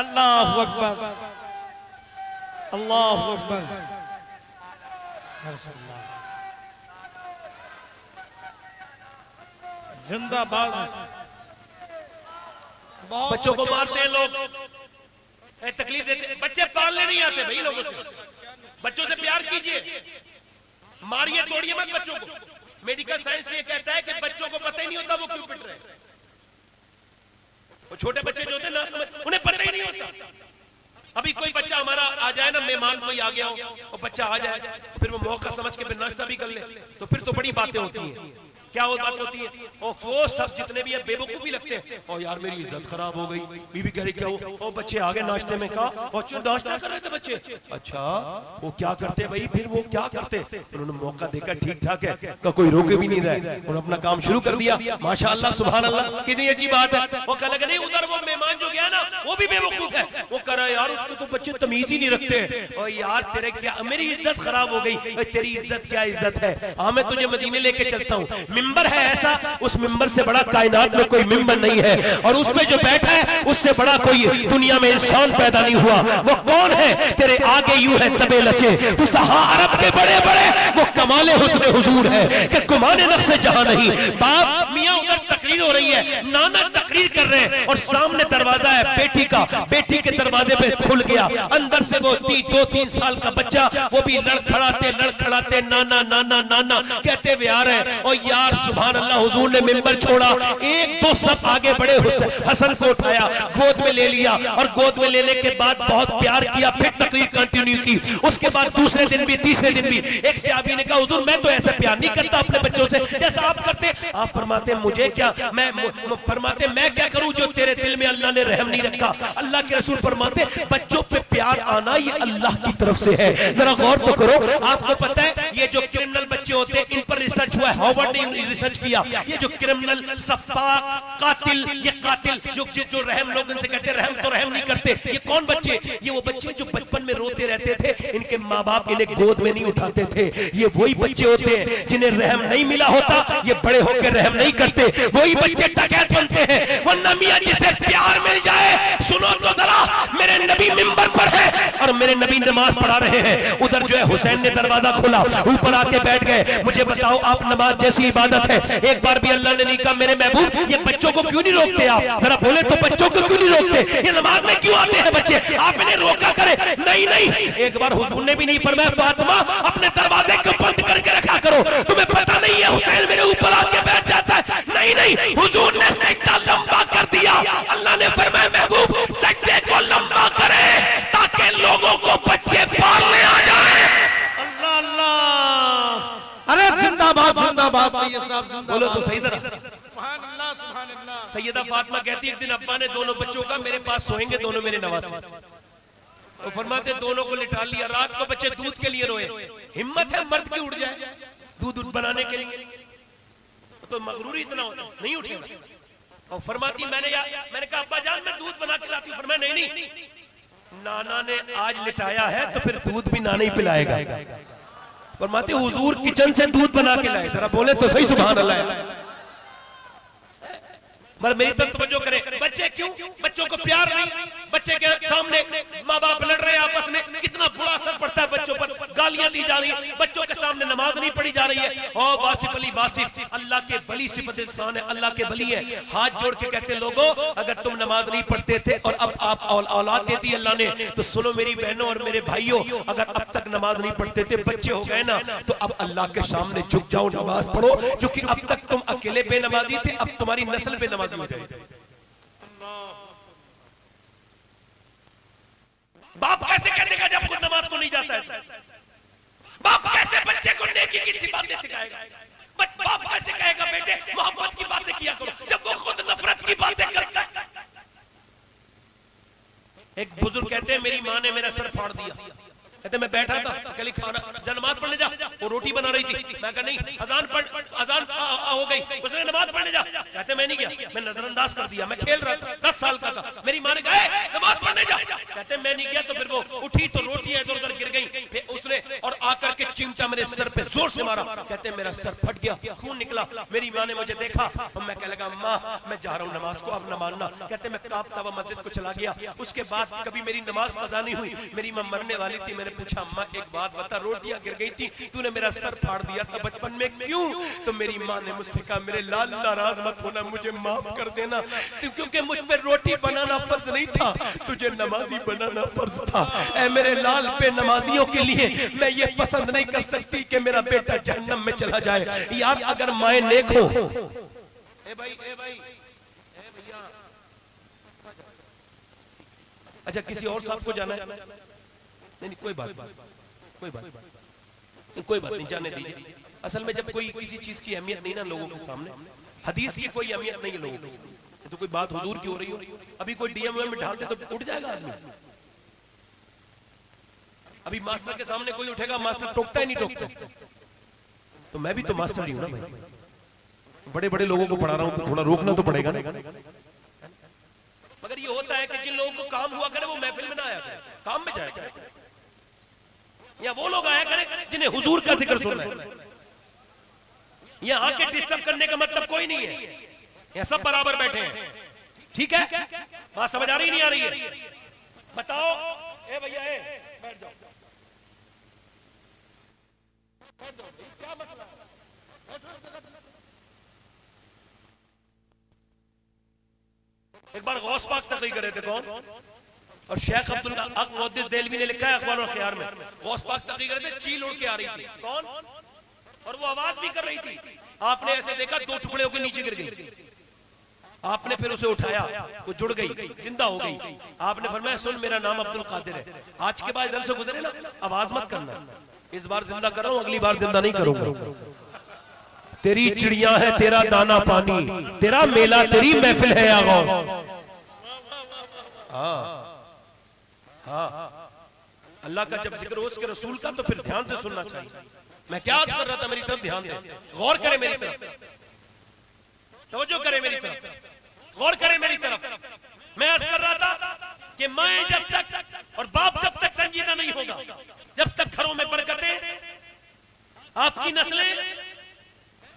अल्लाहु अकबर, अल्लाहु अकबर। जिंदाबाद। बच्चों को मारते हैं लोग, तकलीफ देते हैं। बच्चे पालने नहीं आते भाई लोगों से। बच्चों से प्यार कीजिए, मारिए तोड़िए मत बच्चों को। मेडिकल साइंस ये कहता है कि बच्चों को पता ही नहीं होता वो क्यों पिट रहे हैं। वो छोटे बच्चे जो होते हैं ना समझ, उन्हें पता ही नहीं होता। अभी कोई बच्चा हमारा आ जाए ना, मेहमान कोई आ गया हो और बच्चा आ जाए, फिर वो मौका समझ के फिर नाश्ता भी कर ले, तो फिर तो बड़ी बातें होती हैं। क्या वो बात होती है? और वो सब जितने भी हैं बेवकूफी लगते हैं। और यार मेरी इज्जत खराब हो गई, बीवी कह रही क्या हो, और बच्चे आ गए नाश्ते में, कहा बच्चों नाश्ता कर रहे थे बच्चे। अच्छा वो क्या करते भाई? फिर वो क्या करते? उन्होंने मौका देखा ठीक ठाक है, का कोई रोके भी नहीं रहे, उन्होंने अपना काम शुरू कर दिया। माशाअल्लाह सुभान अल्लाह, कितनी अच्छी बात है। वो कह लगा नहीं, उधर वो मेहमान जो गया ना वो भी बेवकूफ है। वो कह रहा है यार उसको तो बच्चे तमीज ही नहीं रखते। और यार तेरे क्या, मेरी इज्जत खराब हो गई। तेरी इज्जत क्या इज्जत है? हाँ मैं तुझे मदीने लेके चलता हूँ, मिंबर है ऐसा, उस मिंबर से बड़ा कायनात में कोई मिंबर नहीं है, और उसमें जो बैठा है उससे बड़ा कोई दुनिया में इंसान पैदा नहीं हुआ। वो कौन है? तेरे आगे यूं है तबे लचे, तू सहा अरब के बड़े बड़े, वो कमाले हुस्न हुजूर है कि कुमाने नक्शे जहां नहीं। बाप मियां उधर तकरीर हो रही है, नाना तकरीर कर रहे हैं, और सामने दरवाजा है बेटी का, बेटी के दरवाजे पे खुल गया, अंदर से वो 2-3 साल का बच्चा, वो भी लड़खड़ाते नाना नाना नाना कहते हुए आ रहे हैं। और यार सुभान अल्लाह, हुजूर ने मिंबर छोड़ा, 1-2 सब आगे बढ़े, हसन को उठाया, गोद में ले लिया, और गोद में लेने के बाद बहुत प्यार किया, फिर तकरीर कंटिन्यू की। उसके बाद दूसरे दिन भी, तीसरे दिन भी एक सहाबी ने कहा हुजूर मैं तो ऐसा प्यार नहीं करता अपने बच्चों से जैसा आप करते। आप फरमाते मुझे क्या, मैं फरमाते मैं क्या करूं जो तेरे दिल में अल्लाह ने रहम नहीं रखा। अल्लाह के रसूल फरमाते बच्चों पे प्यार आना ये अल्लाह की तरफ से है। जरा गौर तो करो। आपको पता है ये जो क्रिमिनल बच्चे होते हैं इन पर रिसर्च हुआ है, हार्वर्ड ने रिसर्च किया। ये जो क्रिमिनल सफाक कातिल, ये कातिल जो रहम लोग इनसे कहते रहम तो रहम नहीं करते, ये कौन बच्चे? ये वो बच्चे जो बचपन में रोते रहते थे, इनके माँ बाप इन्हें गोद में नहीं उठाते थे। ये वही बच्चे होते हैं जिन्हें रहम नहीं मिला होता, ये बड़े होकर रहम नहीं करते, वही बच्चे डकैत बनते हैं। वरना मियां जिसे प्यार मिल जाए, सुनो तो जरा, मेरे नबी मिंबर पर है और मेरे नबी नमाज पढ़ा रहे हैं, उधर जो है हुसैन ने दरवाजा खोला, ऊपर आके बैठ गए। मुझे बताओ आप, नमाज जैसी इबादत है, एक बार भी अल्लाह ने नहीं कहा मेरे महबूब ये बच्चों को क्यों नहीं रोकते आप? जरा बोले तो बच्चों को क्यों नहीं रोकते? ये नमाज में क्यों आते हैं बच्चे? आप इन्हें रोका करे। नहीं नहीं, एक बार हुजूर ने भी नहीं फरमाया फातिमा अपने दरवाजे को बंद करके रखा करो, तुम्हें पता नहीं है हुसैन मेरे ऊपर आके बैठ जाता है। नहीं नहीं, हुजूर ने सजदा लंबा कर दिया। अल्लाह ने फरमाया महबूब सजदे को लंबा करे ताकि लोगों को बच्चे पालने आ जाए। अल्लाह अल्लाह, अरे जिंदाबाद जिंदाबाद सैयद साहब जिंदाबाद। बोलो तो सही तरह। सुभान अल्लाह सुभान अल्लाह। सैयदा फातिमा कहती है एक दिन अब्बा ने दोनों बच्चों का मेरे पास सोएंगे, दोनों मेरे नवासे, तो फरमाते दोनों को लिटा लिया। रात को बच्चे दूध के लिए रोए, हिम्मत है मर्द की उठ जाए दूध बनाने के लिए, तो मगरूरी इतना होता नहीं उठेगा। और फरमाती मैंने कहा अब्बा जान मैं दूध बना के लाती हूँ। फरमाया नहीं नहीं, नाना ने आज लिटाया है तो फिर दूध भी नाना ही पिलाएगा। फरमाते हुजूर किचन से दूध बना के लाए। जरा बोले तो सही सुभान अल्लाह। मगर मेरी तरफ तवज्जो करें, बच्चे क्यों? बच्चों को प्यार नहीं, बच्चे के सामने माँ बाप लड़ रहे हैं आपस में, कितना बुरा असर पड़ता है बच्चों पर, गालियां दी जा रही है, बच्चों के सामने नमाज नहीं पढ़ी जा रही है। और वासिफ अली वासिफ अल्लाह के वली सिफत इंसान है, अल्लाह के वली है, हाथ जोड़ के कहते लोगों अगर तुम नमाज नहीं पढ़ते थे और अब आप औलाद दे दी अल्लाह ने, तो सुनो मेरी बहनों और मेरे भाइयों, अगर अब तक नमाज नहीं पढ़ते थे, बच्चे हो गए ना, तो अब अल्लाह के सामने झुक जाओ, नमाज पढ़ो, क्योंकि अब तक तुम अकेले बेनमाजी थे, अब तुम्हारी नस्ल बेनमाजी हो जाएगी। बाप कैसे कह देगा जब खुद नमाज को नहीं जाता है? बाप कैसे बच्चे को नेकी की बातें सिखाएगा? बाप कैसे कहेगा बेटे मोहब्बत की बातें किया करो जब वो खुद नफरत की बातें करता है? एक बुजुर्ग कहते हैं मेरी माँ ने मेरा सर फाड़ दिया। कहते मैं बैठा था अकेले खाना, जा नमाज पढ़ने जा, वो रोटी बना रही थी। मैं कहा नहीं, अजान हो गई, उसने नमाज पढ़ने जा। कहते मैं नहीं गया, मैं नजरअंदाज कर दिया, मैं खेल रहा था, 10 साल का था। मेरी माँ ने कहा नमाज पढ़ने जा। कहते मैं नहीं गया, तो फिर वो उठी तो रोटियां इधर उधर गिर गई, फिर उसने और आकर के चिमटा मेरे सर पे जोर से मारा। कहते मेरा सर फट गया, खून निकला। मेरी माँ ने मुझे देखा और मैं कह लगा माँ मैं जा रहा हूँ नमाज को, अब न मानना। कहते मैं कांपता हुआ मस्जिद को चला गया। उसके बाद कभी मेरी नमाज कज़ा नहीं हुई। मेरी माँ मरने वाली थी, मैंने पूछा अम्मा एक बात बता, रोटियां गिर गई थी, तूने मेरा सर फाड़ दिया था बचपन में, क्यों? तो मेरी माँ ने मुझसे कहा मेरे लाल नाराज मत होना, मुझे माफ कर देना, क्योंकि मुझ पे रोटी बनाना फर्ज नहीं था, तुझे नमाजी बनाना फर्ज था। ऐ मेरे लाल पे नमाजियों के लिए मैं ये पसंद नहीं कर सकती कि मेरा बेटा जहन्नम में चला जाए। यार अगर माए नेक हो, अच्छा किसी और साहब को जाना है? नहीं कोई बात नहीं, जाने दीजिए। असल में जब कोई किसी चीज की अहमियत नहीं ना लोगों के सामने, हदीस की कोई अहमियत नहीं है लोगों के सामने, तो कोई बात हुजूर की हो रही हो, अभी कोई डीएम में डाल दे तो उठ जाएगा आदमी। अभी मास्टर के सामने कोई उठेगा, मास्टर टोकता ही नहीं टोकता। तो मैं भी तो मास्टर ही हूं ना भाई, बड़े बड़े लोगों को पढ़ा रहा हूं तो थोड़ा रोकना तो पड़ेगा ना। मगर ये होता है कि जिन लोगों को काम हुआ करे वो महफिल में ना आया करे, काम में जाया करे, या वो लोग आया करें जिन्हें हुजूर का जिक्र सुनना है। यहाँ आके डिस्टर्ब करने का मतलब कोई नहीं है, यहाँ सब बराबर बैठे हैं, ठीक है? बात समझ आ रही नहीं आ रही है? बताओ ए भैया बैठ जाओ, क्या मसला है? एक बार गौस पाक तकरीर कर रहे थे, कौन? और शेख अब्दुल हक मुहद्दिस देलवी ने लिखा है अखबार और ख़ियार में, गौस पाक तकरीर कर रहे थे, चील उड़ के आ रही थी, कौन? और वो आवाज भी कर रही थी। आपने ऐसे देखा 2 टुकड़े होकर नीचे गिर गई, आपने फिर उसे उठाया, वो जुड़ गई, जिंदा हो गई। आपने फरमाया सुन मेरा नाम अब्दुल कादिर है, आज के बाद इधर से गुजरे ना आवाज मत करना, इस बार जिंदा कर रहा हूं, अगली बार जिंदा नहीं करूंगा। तेरी चिड़िया है तेरा दाना पानी, तेरा मेला तेरी महफिल है आगौस। हाँ, अल्लाह का जब जिक्र हो उसके रसूल का तो फिर ध्यान से सुनना चाहिए, मैं क्या अर्ज कर रहा था, मेरी तरफ ध्यान दें, गौर करें मेरी तरफ, तवज्जो करें मेरी तरफ, गौर करें मेरी तरफ। मैं अर्ज कर रहा था कि माए जब तक और बाप जब तक संजीदा नहीं होगा, जब तक घरों में बरकतें, आपकी नस्लें।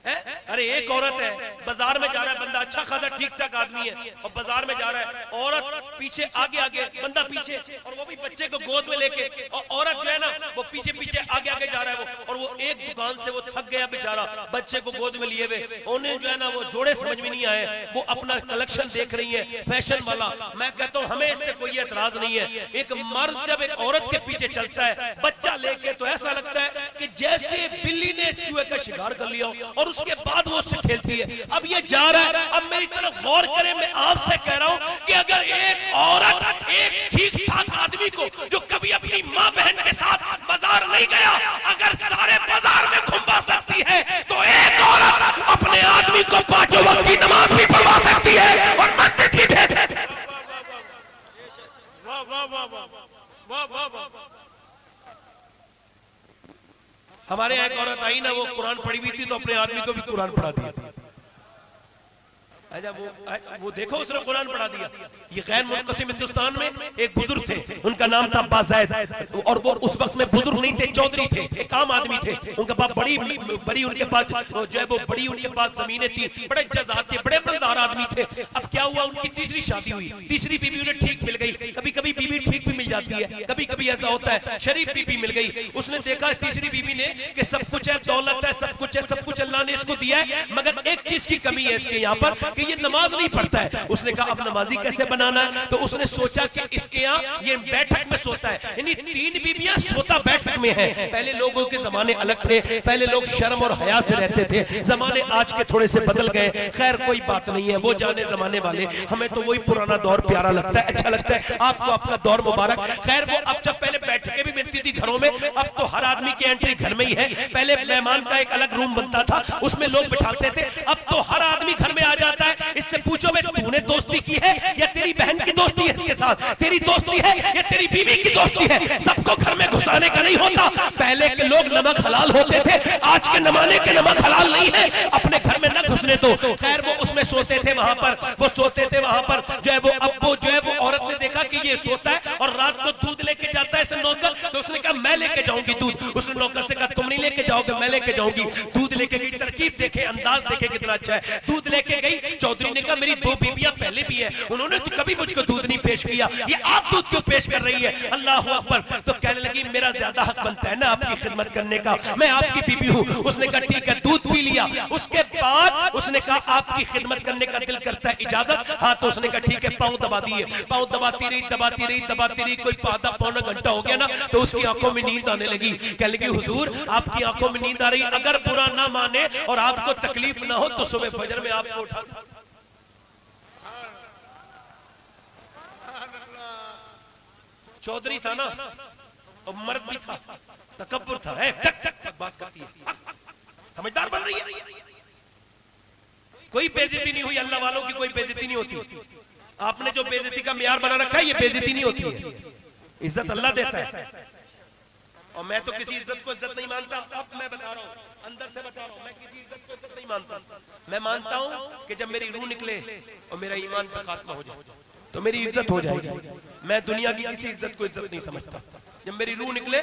अरे एक औरत है, बाजार में जा रहा है बंदा, अच्छा खासा ठीक ठाक आदमी है, और बाजार में जा रहा है, औरत पीछे आगे आगे, बंदा पीछे, और वो भी बच्चे को गोद में लेके, और औरत जो है ना वो पीछे पीछे आगे आगे जा रहा है वो, और वो एक दुकान से वो थक गया बेचारा, बच्चे को गोद में लिए हुए, उन्हें जो है ना वो जोड़े समझ में नहीं आए, वो अपना कलेक्शन देख रही है फैशन वाला। मैं कहता हूँ हमें इससे कोई एतराज नहीं है। एक मर्द जब एक औरत के पीछे चलता है बच्चा लेके, तो ऐसा लगता है कि जैसे बिल्ली ने चूहे का शिकार कर लिया, और उसके बाद वो उससे खेलती है। अब ये जा रहा है, अब मेरी तरफ गौर करें, मैं आपसे कह रहा हूं कि अगर एक औरत एक ठीक ठाक आदमी को जो कभी अपनी मां बहन के साथ बाजार नहीं गया, अगर सारे बाजार में घुमा सकती है, तो एक औरत अपने आदमी को पांचों वक्त की नमाज भी पढ़वा सकती है और मस्जिद भी भेज सकती है। वाह वाह वाह वाह वाह वाह। हमारे यहाँ एक औरत आई ना, वो कुरान पढ़ी हुई थी, तो अपने आदमी को भी कुरान पढ़ा दिया। अच्छा वो देखो उसने कुरान पढ़ा दिया। ये गैर मुनक़सिम हिंदुस्तान में एक बुजुर्ग थे, उनका नाम था बाज़ैद, और वो उस वक्त में बुजुर्ग नहीं थे, चौधरी थे, एक आम आदमी थे। उनके पास बड़ी उनके पास जो है वो बड़ी उनके पास जमीनें थी, बड़े जज़ात थे, बड़े मलदार आदमी थे। अब क्या हुआ, उनकी तीसरी शादी हुई, तीसरी बीवी उन्हें ठीक मिल गई। कभी कभी बीवी ठीक भी मिल जाती है, कभी कभी ऐसा होता है, शरीफ बीवी मिल गई। उसने देखा तीसरी बीवी ने कि सब कुछ है, दौलत है, सब कुछ है, सब कुछ अल्लाह ने इसको दिया है, मगर एक चीज की कमी है इसके यहाँ पर कि ये नमाज नहीं पढ़ता है। उसने कहा अब नमाजी कैसे बनाना है, तो उसने सोचा कि इसके यहाँ ये बैठक में सोता है, यानी तीन बीबियां सोता बैठक में है। पहले लोगों के जमाने अलग थे, पहले लोग शर्म और हया से रहते थे, जमाने आज के थोड़े से बदल गए। खैर कोई बात नहीं है, वो जाने जमाने वाले, हमें तो वही पुराना दौर प्यारा लगता है, अच्छा लगता है। आपको आपका दौर मुबारक। खैर वो अब जब पहले बैठकें भी मिलती थी घरों में, अब तो हर आदमी की एंट्री घर में ही है। पहले मेहमान का एक अलग रूम बनता था, उसमें लोग बिठाते थे, अब तो हर आदमी घर में आ जाता है। इससे पूछो भाई तूने दोस्ती की है या तेरी बहन की दोस्ती है इसके साथ, तेरी दोस्ती है या तेरी बीवी की दोस्ती है। सबको घर में घुसाने का नहीं होता। पहले के लोग नमक हलाल होते थे, आज के जमाने के नमक हलाल नहीं है, अपने घर में न घुसने दो। खैर वो उसमें सोते थे, वहां पर वो सोते थे, वहां पर जो है वो अब वो जो है वो औरत ने देखा कि ये सोता है और रात को दूध लेके जाता है इसे नौकर, तो उसने कहा मैं लेके जाऊंगी दूध। उसने नौकर से कहा तुम नहीं लेके जाओगे, मैं लेके जाऊंगी। दूध लेके गई, तरकीब देखे, अंदाज देखे कितना अच्छा है। दूध लेके गई, चौधरी ने कहा मेरी दो बीबियां पहले भी है, उन्होंने तो कभी मुझको दूध नहीं पेश किया, ये आप दूध क्यों पेश कर रही है? अल्लाह अकबर। तो कहने लगी मेरा ज्यादा हक बनता है ना आपकी खिदमत करने का, मैं आपकी बीबी हूँ। उसने कहा ठीक है, दूध पी लिया। उसके बाद उसने कहा आपकी खिदमत करने का दिल करता है, इजाजत? हाँ। तो उसने कहा ठीक है, पाँव दबा दिए। पाँव दबाती रही दबाती रही दबाती रही, कोई आधा पौना घंटा हो गया ना, तो उसकी आंखों में नींद आने लगी। कहने लगी हुजूर आपकी आंखों में नींद आ रही, अगर बुरा ना माने और आपको तकलीफ ना हो तो सुबह फजर में आपको उठा। चौधरी था ना, और मर्द भी था, तकब्बुर था, टक टक टक बात करती है, समझदार बन रही है। कोई बेइज्जती नहीं हुई, अल्लाह वालों की कोई बेइज्जती नहीं होती। आपने जो बेइज्जती का मियार बना रखा है, ये बेइज्जती नहीं होती है, इज्जत अल्लाह देता है। और मैं तो किसी इज्जत को इज्जत नहीं मानता। अब मैं बता रहा हूँ, अंदर से बता रहा हूँ, मैं किसी इज्जत को इज्जत नहीं मानता। मैं मानता हूँ कि जब मेरी रूह निकले और मेरा ईमान पर खात्मा हो जाए तो मेरी इज्जत हो जाएगी। मैं दुनिया की किसी इज्जत को इज्जत नहीं समझता। जब मेरी रूह निकले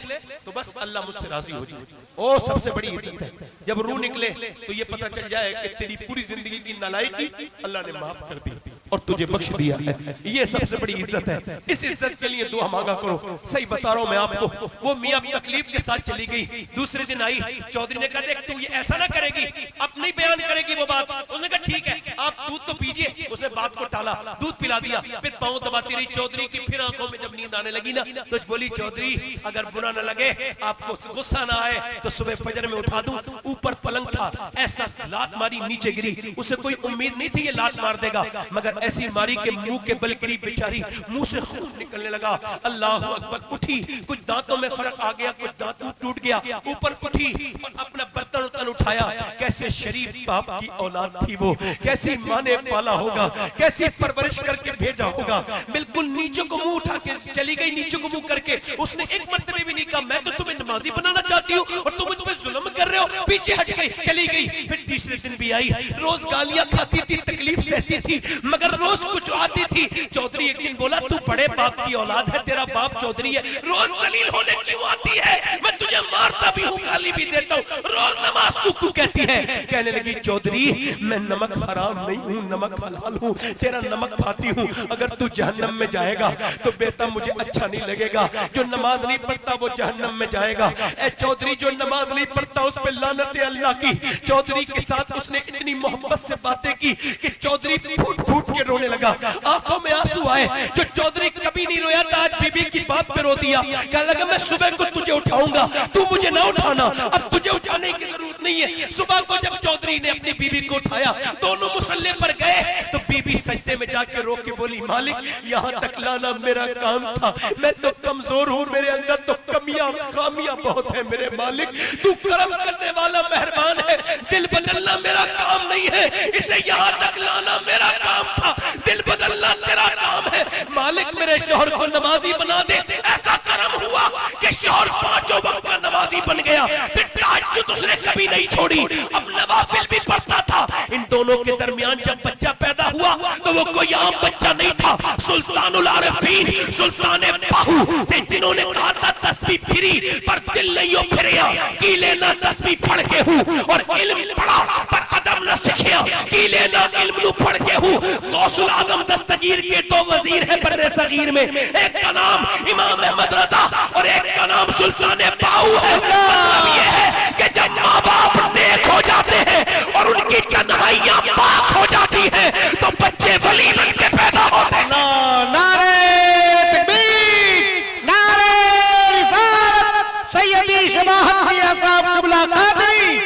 तो बस अल्लाह मुझसे राजी हो जाए, ओ सबसे बड़ी इज्जत है। जब रूह निकले तो ये पता चल जाए कि तेरी पूरी जिंदगी की नालायकी अल्लाह ने माफ कर दी और तुझे बख्श दिया है, ये सबसे बड़ी इज्जत है। इस इज्जत के लिए दुआ मांगा करो। सही बता रहा हूँ मैं आपको। वो मियां तकलीफ के साथ चली गई, दूसरे दिन आई, चौधरी ने कहा देख तू ये ऐसा ना करेगी, अब नहीं बयान करेगी वो बात। उसने कहा ठीक है आप दूध तो पीजिए। उसने बात को टाला, दूध पिला दिया, फिर पाँव दबाती रही चौधरी की। फिर आंखों में जब नींद आने लगी ना, तो बोली चौधरी अगर बुरा न लगे, आपको गुस्सा ना आए, तो सुबह फजर में उठा दूं। ऊपर पलंग था, ऐसा लात मारी नीचे गिरी। उसे कोई उम्मीद नहीं थी ये लात मार देगा, मगर ऐसी मारी के मुंह के बल गिरी बेचारी, मुंह से खून निकलने लगा। अल्लाह अकबर। उठी, कुछ दांतों में फर्क आ गया, कुछ दांत टूट गया। ऊपर उठी और अपना बर्तन उतन उठाया। कैसे शरीफ बाप की औलाद थी वो, कैसी माँ ने पाला होगा, कैसी परवरिश करके भेजा होगा। बिल्कुल नीचे को मुंह उठा के चली गई, नीचे को मुंह करके। उसने एक मर्तबे भी नहीं कहा मैं तो तुम्हें नमाजी बनाना चाहती हूँ और तुम तुम्हें जुल्म कर पीछे हट गई, चली गई। फिर तीसरे दिन भी आई, रोज गालियां खाती थी, तकलीफ सहती थी, मगर रोज कुछ आती थी। चौधरी एक दिन बोला, तू बड़े बाप की औलाद है, तेरा बाप चौधरी है, रोज दलील होने क्यों आती है? मैं तुझे मारता भी हूँ, गाली भी देता हूँ, रोज नमाज कुकू कहती है। कहने लगी, चौधरी मैं नमक हराम नहीं हूँ, नमक हलाल हूँ, तेरा नमक खाती हूँ। अगर तू जहन्नम में जाएगा तो बेटा मुझे अच्छा नहीं लगेगा। जो नमाज नहीं पढ़ता वो जहन्नम में जाएगा। ए चौधरी, जो नमाज नहीं पढ़ता उस पे लानत है अल्लाह की। चौधरी के साथ उसने इतनी मोहब्बत से बातें की कि चौधरी फूट फूट के रोने लगा, आंखों में आंसू आए। जो चौधरी कभी नहीं रोया था, आज बीबी की बात पे रो दिया। कहने लगा, मैं सुबह को तुझे उठाऊंगा, तू मुझे ना उठाना, अब तुझे उठाने की जरूरत नहीं है। सुबह को जब चौधरी ने अपनी बीबी को उठाया, दोनों मुसल्ले पर गए तो बीबी सजदे में जाके रो के बोली, मालिक यहाँ तक लाना मेरा काम था, मैं तो कमजोर हूँ, मेरे अंदर तो कमियां खामियां बहुत है। मेरे मालिक तू करम करने वाला मेहरबान है, दिल बदलना मेरा काम नहीं है, इसे यहाँ तक लाना मेरा काम था, दिल बदलना तेरा काम है। मालिक मेरे शौहर को नमाजी बना दे। ऐसा करम हुआ कि शौहर 5 वक्त का नमाजी बन गया। फिर तहज्जुद उसने कभी नहीं छोड़ी, अब नवाफिल भी पढ़ता था। इन दोनों के दरमियान जब बच्चा पैदा हुआ तो वो कोई आम बच्चा नहीं था, सुल्तानुल आरिफीन, सुल्ताने बाहू थे, जिन्होंने कहा था तस्बीह फिरी पर दिल नहीं हो फिरिया, की लेना तस्बीह पढ़ के हूँ, और इल्म पढ़ा पर अदब न सीखिया, की लेना इल्म नु पढ़ के हूँ। गौसुल आजम दस्तगीर के 2 वजीर है बर्रे सगीर में, एक का नाम इमाम अहमद रजा और एक का नाम सुल्ताने बाहू है। मतलब ये है कि जब माँ बाप नेक हो जाते हैं और उनकी कन्हैया पाक हो जाती है तो बच्चे वली बन के पैदा होते हैं। नारे तकबीर, नारे रिसालत, सैयदी शबाहत मियां साहब क़िबला कादरी,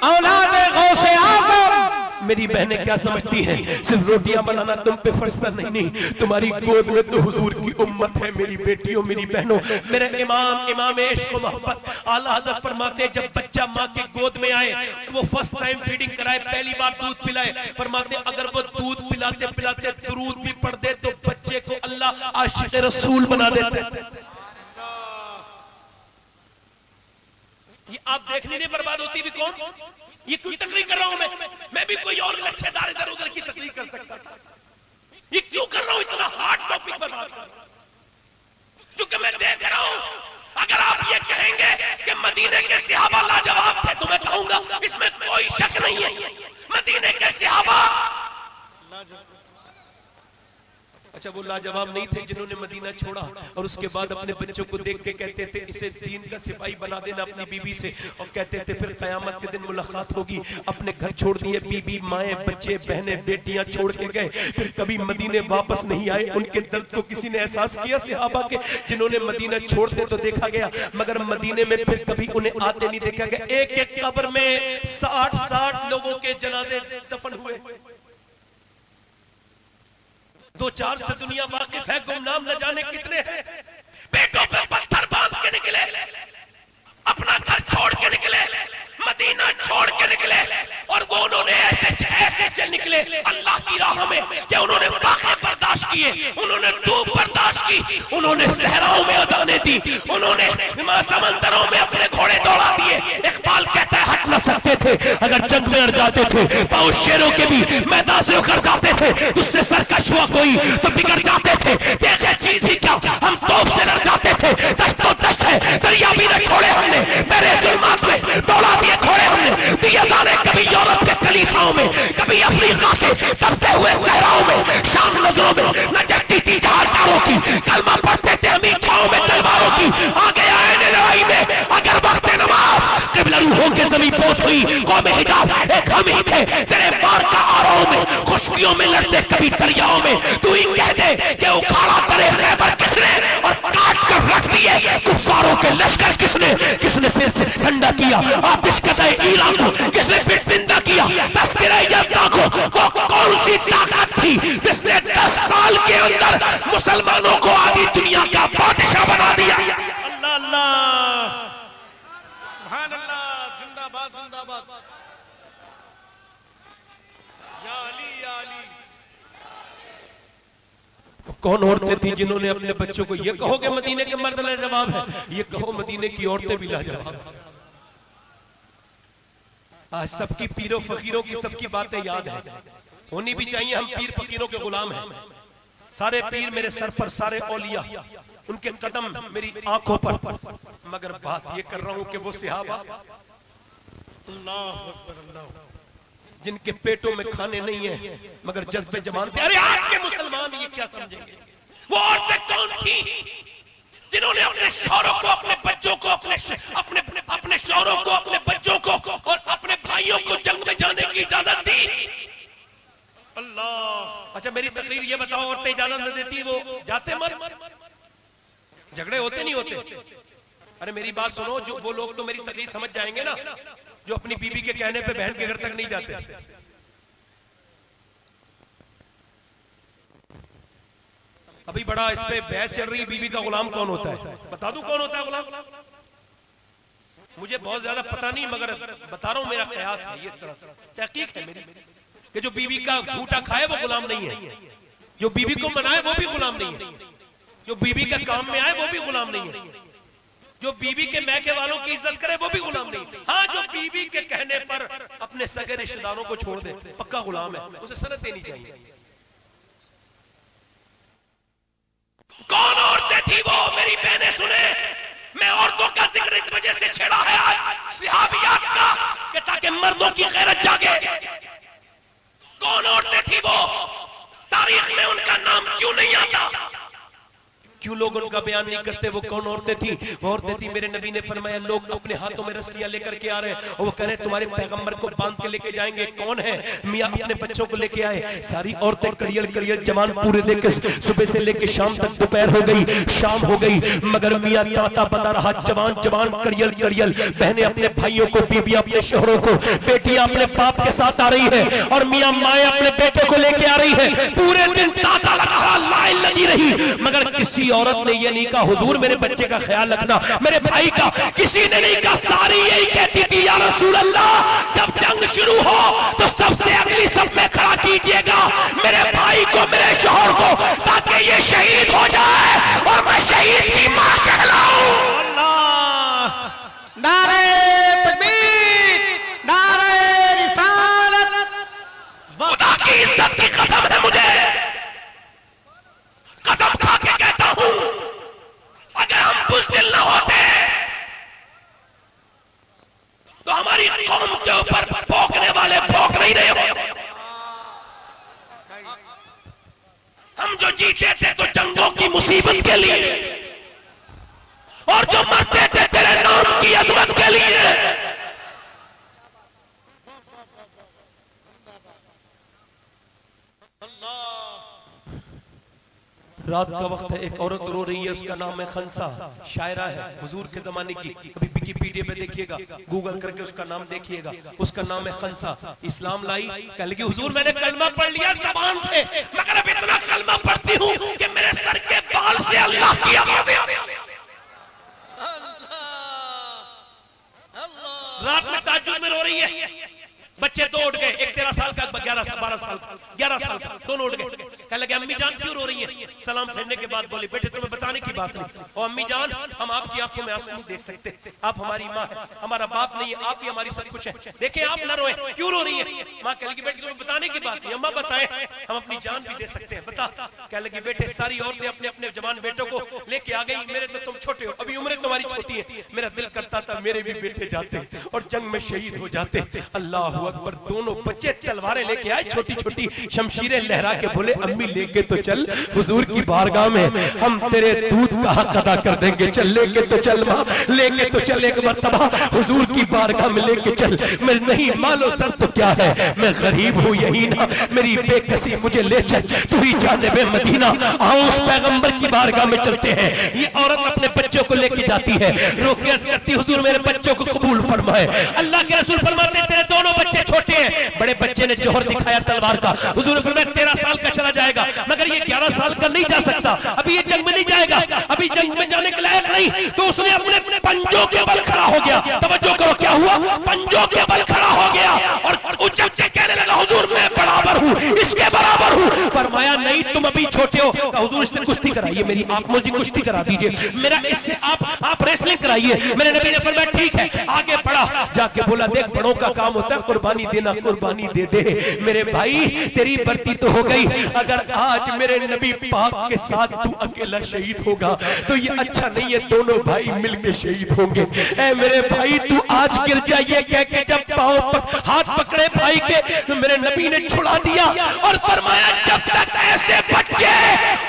औलाद गौसे आज़म। मेरी बहनें क्या समझती हैं, सिर्फ रोटियां बनाना तुम पे फर्ज नहीं, तुम्हारी गोद में तो हुजूर की उम्मत है। मेरी बेटियों, मेरी बहनों, मेरे इमाम इश्क व मोहब्बत आला हज़रत फरमाते हैं, जब बच्चा माँ के गोद में आए, वो फर्स्ट टाइम फीडिंग कराए, पहली बार दूध पिलाए, फरमाते अगर वो दूध पिलाते पिलाते दुरूद भी पढ़ दे तो बच्चे को अल्लाह आशिक़ रसूल बना देते। ये आप देखने नहीं बर्बाद होती भी कौन? ये क्यों तकरीर कर रहा हूं मैं भी कोई और लच्छेदार इधर उधर की तकरीर कर सकता था। ये क्यों कर रहा हूं, इतना हार्ड टॉपिक पर बात कर रहा हूं क्योंकि मैं देख रहा हूं, अगर आप ये कहेंगे कि मदीने के सहाबा लाजवाब थे तो मैं कहूंगा इसमें कोई शक नहीं है। मदीने के सहाबा अच्छा वो लाजवाब नहीं थे जिन्होंने मदीना छोड़ा और उसके बाद अपने बच्चों को देख के कहते थे इसे दीन का सिपाही बना देना अपनी बीबी से, और कहते थे फिर कयामत के दिन मुलाकात होगी। अपने घर छोड़ दिए, बीबी माए बच्चे बहनें बेटियां छोड़ के गए, फिर कभी मदीने वापस नहीं आए। उनके दर्द को किसी ने एहसास किया सहाबा के जिन्होंने मदीना छोड़ते तो देखा गया मगर मदीने में फिर कभी उन्हें आते नहीं देखा गया। एक एक कब्र में 60 लोगों के जनाजे दफन हुए। 2-4 से दुनिया वाकिफ है, गुमनाम न जाने कितने हैं। पेटों पे पत्थर बांध के निकले, अपना घर छोड़ के निकले, मदीना छोड़ के निकले, और वो उन्होंने ऐसे चल निकले अल्लाह की राह में कि उन्होंने वाक़े बर्दाश्त किए, उन्होंने धूप बर्दाश्त की, उन्होंने सहराओं में अज़ानें दी, उन्होंने समंदरों में अपने घोड़े दौड़ा दिए। इकबाल कहता है हट न सकते थे, अगर जंग में लड़ जाते थे, पाँव शेरों के भी मैदान से उखड़ जाते थे, उससे सरकश हुआ कोई तो बिगड़ जाते थे। देखे चीज ही क्या, हम तोप से लड़ जाते थे, दस्तो दस्त है दरिया भी न छोड़े हमने, मेरे जुल्मात में दौड़ा दिए घोड़े हमने, दिए जाने कभी यूरोप के कलीसियाओं में, कभी अफ्रीका के तपते हुए सहराओं में, शाम नजरों में न जगती थी जहादारों की, कलमा पढ़ते थे हम छाओं में तलवारों की, आगे आए ने लड़ाई में अगर वक्त नमाज क़िबला रूहों के ज़मीं पोस हुई कौम हिजाज एक हम ही थे, तेरे मार का आरों में खुशकियों में लड़ते कभी दरियाओं में, तू ही कह दे कि उखाड़ा तेरे खैबर किसने और काट कर रख दिए कुफ्फारों के लश्कर किसने, किसने फिर से ठंडा किया आतिश कदे ईरान को, किसने फिर जिंदा किया तस्करे यज़दा को, वो कौन सी ताकत थी जिसने 10 साल के अंदर मुसलमानों को आधी दुनिया का बादशाह बना दिया। अल्लाह अल्लाह सुभान अल्लाह, जिंदाबाद जिंदाबाद, या अली या अली। कौन औरतें थी जिन्होंने अपने बच्चों को, ये कहोगे मदीने के मर्द लाजवाब है, ये कहो मदीने की औरतें भी लाजवाब। आज सबकी पीरों फकीरों की सबकी बातें याद है, होनी भी चाहिए। हम पीर फकीरों के गुलाम हैं। सारे पीर मेरे सर पर, सारे औलिया उनके कदम मेरी आंखों पर। मगर बात ये कर रहा हूं कि वो सहाबा जिनके पेटों में खाने नहीं है मगर जज्बे जवान थे। अरे आज के मुसलमान ये क्या समझेंगे? वो औरतें कौन थी जिन्होंने अपने शौहरों को, अपने बच्चों को, अपने शौहरों को, अपने बच्चों को और अपने भाइयों को जंग में जाने की इजाजत दी? अल्लाह। अच्छा मेरी तकरीर ये बताओ, औरतें इजाजत न देती वो जाते मर? झगड़े होते नहीं होते? अरे मेरी बात सुनो, जो वो लोग तो मेरी तकरीर समझ जाएंगे ना जो अपनी बीबी के कहने पे बहन के घर तक नहीं जाते। अभी बड़ा इस पे बहस चल रही है, बीबी का गुलाम कौन होता है? बता दूं कौन होता है गुलाम? मुझे बहुत ज्यादा पता नहीं मगर बता रहा हूं, मेरा कयास है, ये इस तरह से तहकीक है मेरी कि जो बीबी का झूठा खाए वो गुलाम नहीं है, जो बीबी को मनाए वो भी गुलाम नहीं है, जो बीबी के काम में आए वो भी गुलाम नहीं है, जो बीबी के मैके वालों की इज्जत करे वो भी गुलाम नहीं। हाँ, जो बीबी के कहने पर अपने सगे रिश्तेदारों को छोड़ दे पक्का गुलाम है, उसे सनद देनी चाहिए। कौन औरतें थी वो? मेरी बहनें सुने, मैं औरतों का जिक्र इस वजह से छेड़ा है आज सहाबियात का कि ताकि मर्दों की गैरत जागे। कौन औरतें थी वो? तारीख में उनका नाम क्यों नहीं आता? क्यों लोग उनका बयान नहीं करते? वो कौन औरतें थी? वो औरतें थी, मेरे नबी ने फरमाया लोग अपने हाथों में रस्सियां लेकर के आ रहे हैं और वो कह रहे तुम्हारे पैगंबर को बांध के लेके जाएंगे। कौन है? मियां अपने बच्चों को लेके आए, सारी औरतें कड़ियल कड़ियल जवान पूरे लेके सुबह से लेके शाम तक, दोपहर हो गई, शाम हो गई, मगर मियां ताता बता रहा जवान जवान कड़ियल कड़ियल। बहनें अपने भाइयों को, बीबियां अपने शोहरों को, बेटियां अपने बाप के साथ आ रही है और मियां माए अपने बेटे को लेके आ रही है। पूरे दिन ताता लगा रहा, लाइन लगी रही, मगर किसी औरत ने ये नहीं कहा हुजूर मेरे बच्चे का ख्याल रखना, मेरे भाई का। किसी ने नहीं कहा, सारी यही कहती थी या रसूल अल्लाह जब जंग शुरू हो तो सबसे अगली सब में खड़ा कीजिएगा मेरे भाई को, मेरे शौहर को, ताकि ये शहीद हो जाए और मैं शहीद की मां कहलाऊं। नारे तकबीर, नारे रिसालत। खुदा की इज्जत की कसम है, मुझे कसम खा के कहता हूं अगर हम बुज़दिल न होते तो हमारी कौम के ऊपर भौंकने वाले भौंक नहीं रहे हो। हम जो जीते थे तो जंगों की मुसीबत के लिए और जो मरते थे तेरे नाम की अजमत के लिए। रात का वक्त है, एक औरत रो रही है, उसका नाम है खंसा, शायरा है हुजूर के जमाने की। कभी विकिपीडिया पे देखिएगा, गूगल करके उसका नाम देखिएगा, उसका नाम है खंसा। इस्लाम लाई, कह लगी हुजूर मैंने कलमा पढ़ लिया ज़बान से, मगर अब इतना कलमा पढ़ती हूँ कि मेरे सर के बाल से अल्लाह की आवाज़ें। रात में ताज्जुद में रो रही है, बच्चे दो उठ गए, एक 13 साल का, 11 साल का, दोनों उठ गए। कह लगे अम्मी जान क्यों रो रही है? सलाम फेरने के बाद बोली बेटे तुम्हें बताने की बात नहीं, और अम्मी जान हम आपकी आंखों में आंसू नहीं देख सकते, आप हमारी माँ है, हमारा बाप नहीं है, आप ही हमारी सब कुछ है, देखें आप न रोए, क्यों रो रही है? माँ कह लगी बेटे तुम्हें बताने की बात नहीं, अम्मा बताएं हम अपनी जान भी दे सकते हैं, बता। कह लगी बेटे सारी औरतें अपने अपने जवान बेटों को लेके आ गई, मेरे तो तुम छोटे हो, अभी उम्र तुम्हारी छोटी है, मेरा दिल करता था मेरे भी बेटे जाते और जंग में शहीद हो जाते। अल्लाह अकबर। दोनों बच्चे तलवारें लेके आए, छोटी छोटी शमशीरें लहरा के बोले अम्मी लेके तो चल हुजूर की बारगाह में, हम तेरे दूध का हक अदा कर देंगे, चल लेके तो चल माँ, लेके तो चल एक मर्तबा हुजूर की बारगाह में लेके चल। मैं नहीं मालो सर तो क्या है, मैं गरीब हूँ यही ना, मेरी बेकसी मुझे ले चल, तू ही जानिबे मदीना, आओ उस पैगंबर की बारगाह में चलते हैं। ये औरत अपने बच्चों को लेके जाती है, रोके करती हुजूर मेरे बच्चों को कबूल फरमाए। अल्लाह के रसूल फरमाते तेरे दोनों बच्चे छोटे हैं। बड़े बच्चे ने जोहर दिखाया तलवार का, हुजूर फरमाया 13 साल का चला जाएगा, मगर ये 11 साल का नहीं जा सकता, अभी ये जंग में नहीं जाएगा, अभी जंग में जाने के लायक नहीं। तो उसने अपने पंजों के बल खड़ा हो गया, तवज्जो करो क्या हुआ, पंजों के बल खड़ा हो गया और उछल के कहने लगा हुजूर मैं बराबर हूँ, इसके बराबर हूँ। फरमाया नहीं तुम अभी छोटे हो, हुजूर इससे कुश्ती कराइए, मेरी आप मुझे कुश्ती करा दीजिए, मेरा इससे आप रेसलिंग कराइए। मेरे नबी ने फरमाया ठीक है, आगे बढ़ा पड़ा, जाके बोला देख बड़ों का काम होता है कुर्बानी देना, कुर्बानी दे दे। मेरे भाई तेरी भर्ती तो हो गई, अगर आज मेरे नबी पाक के साथ तू अकेला शहीद होगा तो ये अच्छा नहीं है, दोनों भाई मिलके शहीद होंगे। ऐ मेरे भाई तू आज गिर जाइए कह के जब हाथ पकड़े भाई के तो मेरे नबी ने छुड़ा दिया और फरमाया जब तक ऐसे बच्चे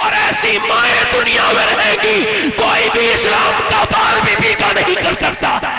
और ऐसी माएं दुनिया में रहेगी कोई भी इस्लाम का बाल भी बीता नहीं कर सकता है।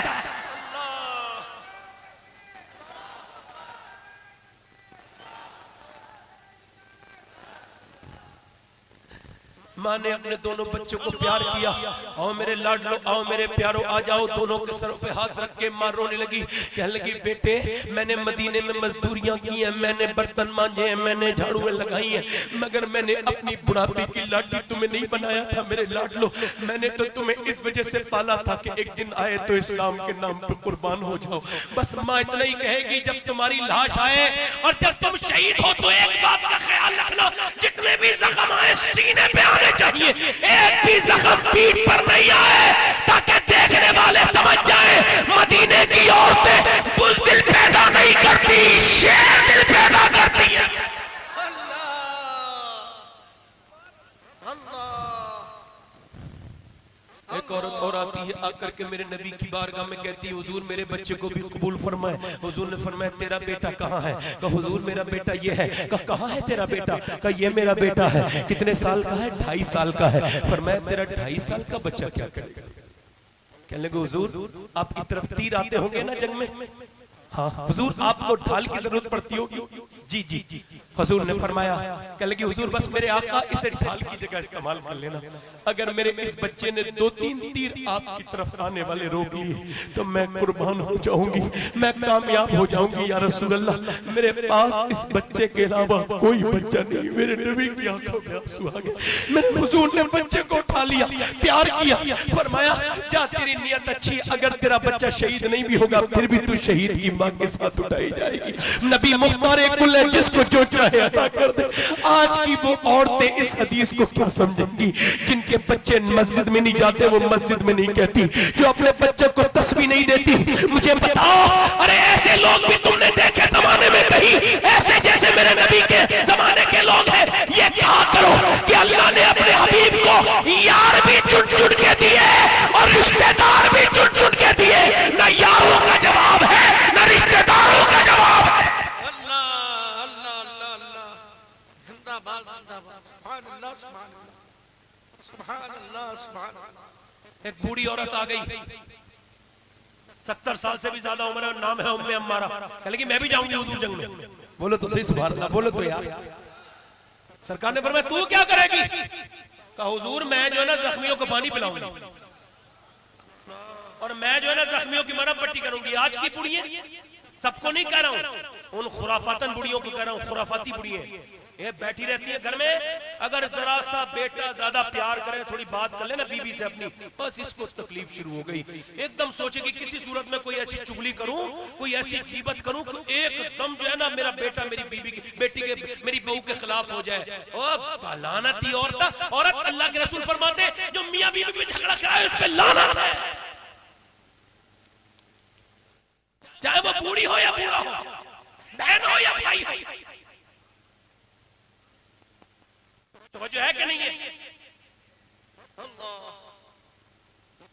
माँ ने अपने दोनों बच्चों को प्यार किया, आओ मेरे लाडलो, आओ मेरे प्यारो, आ जाओ। दोनों के सरों पे हाथ रख के माँ रोने लगी, कहने लगी बेटे मैंने मदीने में मजदूरियां की हैं, मैंने बर्तन मांजे हैं, मैंने झाड़ुएं लगाई हैं, मगर मैंने अपनी बुढ़ापे की लाठी तुम्हें नहीं बनाया था मेरे लाडलो। मैंने तो तुम्हें इस वजह से पाला था कि एक दिन आए तो इस्लाम के नाम पर कुर्बान हो जाओ। बस माँ इतना ही कहेगी जब तुम्हारी लाश आए और जब तुम शहीद हो तो एक बात का ख्याल रखना, जितने भी जख्म आए सीने पे आने चाहिए, एक भी जख्म पीठ पर नहीं आए, ताकि देखने वाले समझ जाए मदीने की औरतें बुज़दिल पैदा नहीं करती, शेर दिल पैदा करती है। एक औरत और आती है, आकर के मेरे नबी की बारगाह में कहती है हुजूर मेरे बच्चे को भी कबूल फरमाए। हुजूर ने फरमाया तेरा बेटा कहाँ है? कहा हुजूर मेरा बेटा ये है। कहा कहाँ है तेरा बेटा? कहा ये मेरा बेटा है। कितने साल का है? 2.5 साल का है। फरमाया तेरा 2.5 साल का बच्चा क्या करेगा? कहने लगे हुजूर आपकी तरफ तीर आते होंगे ना जंग में? हाँ हुजूर आपको ढाल की जरूरत पड़ती होगी। जी जी जी। हुजूर ने फरमाया, कहने लगे हुजूर बस मेरे आका इसे ढाल की जगह इस्तेमाल कर लेना, अगर मेरे इस बच्चे ने 2-3 तीर आपकी तरफ आने वाले रोक लिए तो मैं कुर्बान हो जाऊंगी, मैं कामयाब हो जाऊंगी या रसूल अल्लाह। मेरे पास इस बच्चे के अलावा कोई बच्चा नहीं। मेरे नबी की आंखों में आंसू आ गए। मेरे हुजूर ने बच्चे को उठा लिया, प्यार किया, फरमाया जा तेरी नियत अच्छी, अगर तेरा बच्चा शहीद नहीं भी होगा फिर भी तू शहीद की मां के साथ उठाई जाएगी। नबी मुख्तार कुल है, जिसको जो चाहे अता कर दे। आज की वो औरतें इस हदीस को क्या समझेंगी? जिनके बच्चे मस्जिद में नहीं जाते वो मस्जिद में नहीं कहती, जो अपने बच्चे को तस्बीह नहीं देती। मुझे बताओ, अरे ऐसे लोग भी तुमने देखे जमाने में कहीं? ऐसे जैसे मेरे नबी के जमाने के लोग हैं। ये क्या करो कि अल्लाह ने अपने हबीब को यार भी चुन चुन के दिए और रिश्तेदार भी चुन चुन के दिए। न यारों का जवाब है न रिश्तेदारों का जवाब है। एक बूढ़ी औरत आ गई, 70 साल से भी ज्यादा उम्र है, नाम है उम्मे अम्मारा। कह लगी मैं भी जाऊंगी हुजूर जंग में। बोलो तो सही सुभान अल्लाह, बोलो तो यार। सरकार ने फरमाया तू क्या करेगी? कहा हुजूर मैं जो है ना जख्मियों को पानी पिलाऊंगी और मैं जो है ना जख्मियों की मरहम पट्टी करूंगी। आज की बुढ़ियां, सबको नहीं कह रहा हूं, उन खुराफातन बुढ़ियों को कह रहा हूं, खुराफाती बुढ़ियां ये बैठी रहती है घर में, अगर जरा सा बेटा ज्यादा प्यार करे, थोड़ी बात कर लेना बीबी से अपनी, बस इसको तकलीफ शुरू हो गई। एकदम सोचेगी किसी सूरत में कोई ऐसी चुगली करूं, कोई ऐसी गीबत करूं कि एकदम जो है ना मेरा बेटा मेरी बीबी की बेटी के मेरी बहू के खिलाफ हो जाए। ओ लानती औरत, औरत अल्लाह के रसूल फरमाते जो मियां बीबी में झगड़ा कराए उस पर लानत है, चाहे वो बूढ़ी हो या बूढ़ा हो, बहन हो या भाई हो। तो वजह है कि नहीं है?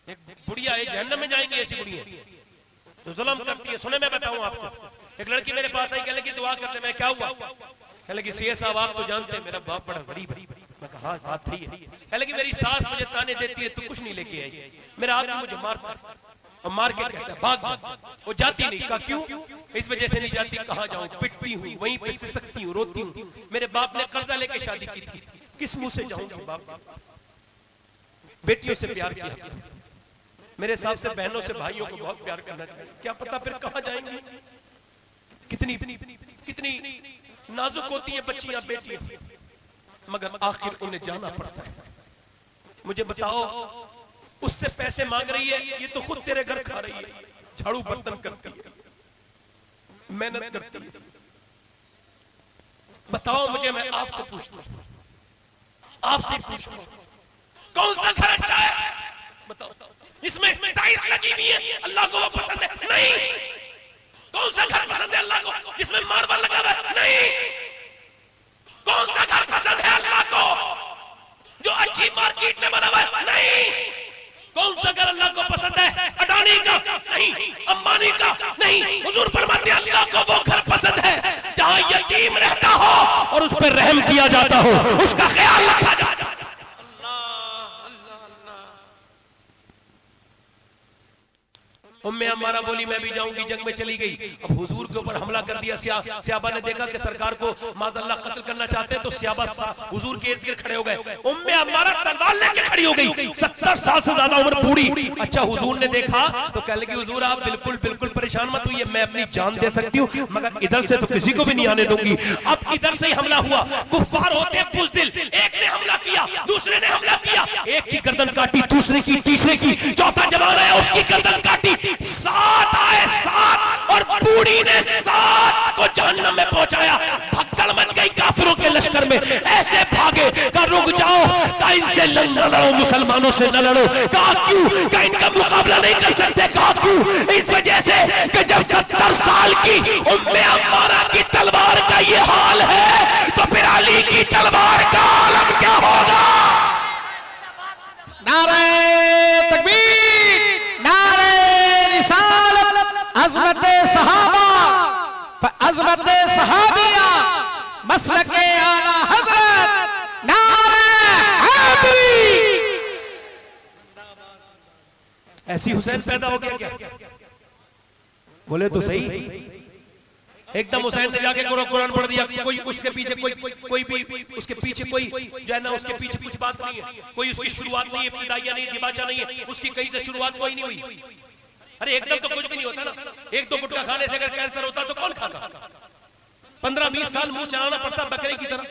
एक बुढ़िया है जहन्नम में जाएंगी ऐसी बुढ़िया तो जुल्म करती है। सुने मैं बताऊं आपको, एक लड़की मेरे पास आई, कहने लगी दुआ करते। मैं क्या हुआ? कहने लगी सीए साहब आप तो जानते हैं मेरा बाप बड़ा गरीब है। मैं कहा हाँ बात थी। कहने लगी मेरी सास मुझे ताने देती है तू कुछ नहीं लेके आई, मेरा आदमी मुझे मारता और मार के कहता है भाग भाग। वो जाती नहीं। कहा क्यों? इस वजह से नहीं जाती। कहाँ जाऊं? पिटती हूँ, वहीं पे सिसकती हूँ, रोती हूँ। मेरे बाप ने कर्जा लेके शादी की थी, किस मुंह से जाऊंगी बाप? बेटियों से प्यार किया, मेरे हिसाब से बहनों से भाइयों को बहुत प्यार करना चाहिए। क्या पता फिर कहाँ जाएंगी? कितनी कितनी नाजुक होती है बच्चियां, बेटियां, मगर आखिर उन्हें जाना पड़ता है। मुझे बताओ, उससे पैसे मांग रही है, ये तो खुद तेरे घर खा रही है, झाड़ू बर्तन करती है, मेहनत करती है। बताओ मुझे, मैं आपसे पूछता हूं, आपसे पूछता हूं, कौन सा घर अच्छा है? बताओ। इसमें टाइल्स लगी हुई है, अल्लाह को वो पसंद है? नहीं। नहीं, अंबानी का नहीं। हुजूर फरमाते हैं अल्लाह को वो घर पसंद है जहां यतीम रहता हो और उस पर रहम किया जाता हो, उसका ख्याल रखा जाता है। उम्मे अम्मारा बोली मैं भी जाऊंगी, जंग में चली गई। अब हुजूर के ऊपर हमला कर दिया। सियाबा ने देखा कि सरकार को माज़अल्लाह कत्ल करना चाहते हैं, तो सियाबा हुजूर के इर्द गिर्द खड़े हो गए। उम्मे अम्मारा तलवार लेके खड़ी हो गई, 70 साल से ज्यादा उम्र बूढ़ी। अच्छा हुजूर ने देखा तो कह लगी हुजूर आप बिल्कुल बिल्कुल परेशान मत होइए, मैं अपनी जान दे सकती हूँ, मगर इधर से तो किसी को भी नहीं आने दूंगी। अब इधर से ही हमला हुआ। कुफ्फार होते हैं बुज़दिल, एक ने हमला किया, दूसरे ने हमला किया, एक की गर्दन काटी, दूसरे की, तीसरे की, चौथा जवान आया उसकी गर्दन काटी, 7 आए 7 और बूढ़ी ने 7 को जहन्नम में पहुंचाया। भगदड़ मच गई काफिरों के लश्कर में, ऐसे भागे का रुक जाओ, का इनसे न लड़ो, मुसलमानों से न लड़ो। कहा क्यों? का इनका मुकाबला नहीं कर सकते। कहा क्यों? इस वजह से कि जब 70 साल की उम्मे अम्मारा की तलवार का ये हाल है तो फिर अली की तलवार का आलम क्या होगा? नारे तकबीर, नारे रिसालत, अज़मत सहाबा, अज़मत सहाबिया, मसलके आला हज़रत, नारे हैदरी। ऐसी हुसैन पैदा हो गया क्या? बोले तो सही। एकदम हुसैन ने जाके कुरान पढ़ दिया, कोई उसके पीछे कोई भी उसके पीछे कोई जो है ना उसके पीछे कुछ बात नहीं है, कोई उसकी शुरुआत नहीं है, इब्तिदाइया नहीं, दिबाचा नहीं है, उसकी कहीं से शुरुआत कोई नहीं हुई। अरे एकदम तो कुछ भी नहीं होता ना। एक दो गुटखा खाने से अगर कैंसर होता तो कौन खाता? 15-20 साल मुंह चलाना पड़ता बकरे की तरह।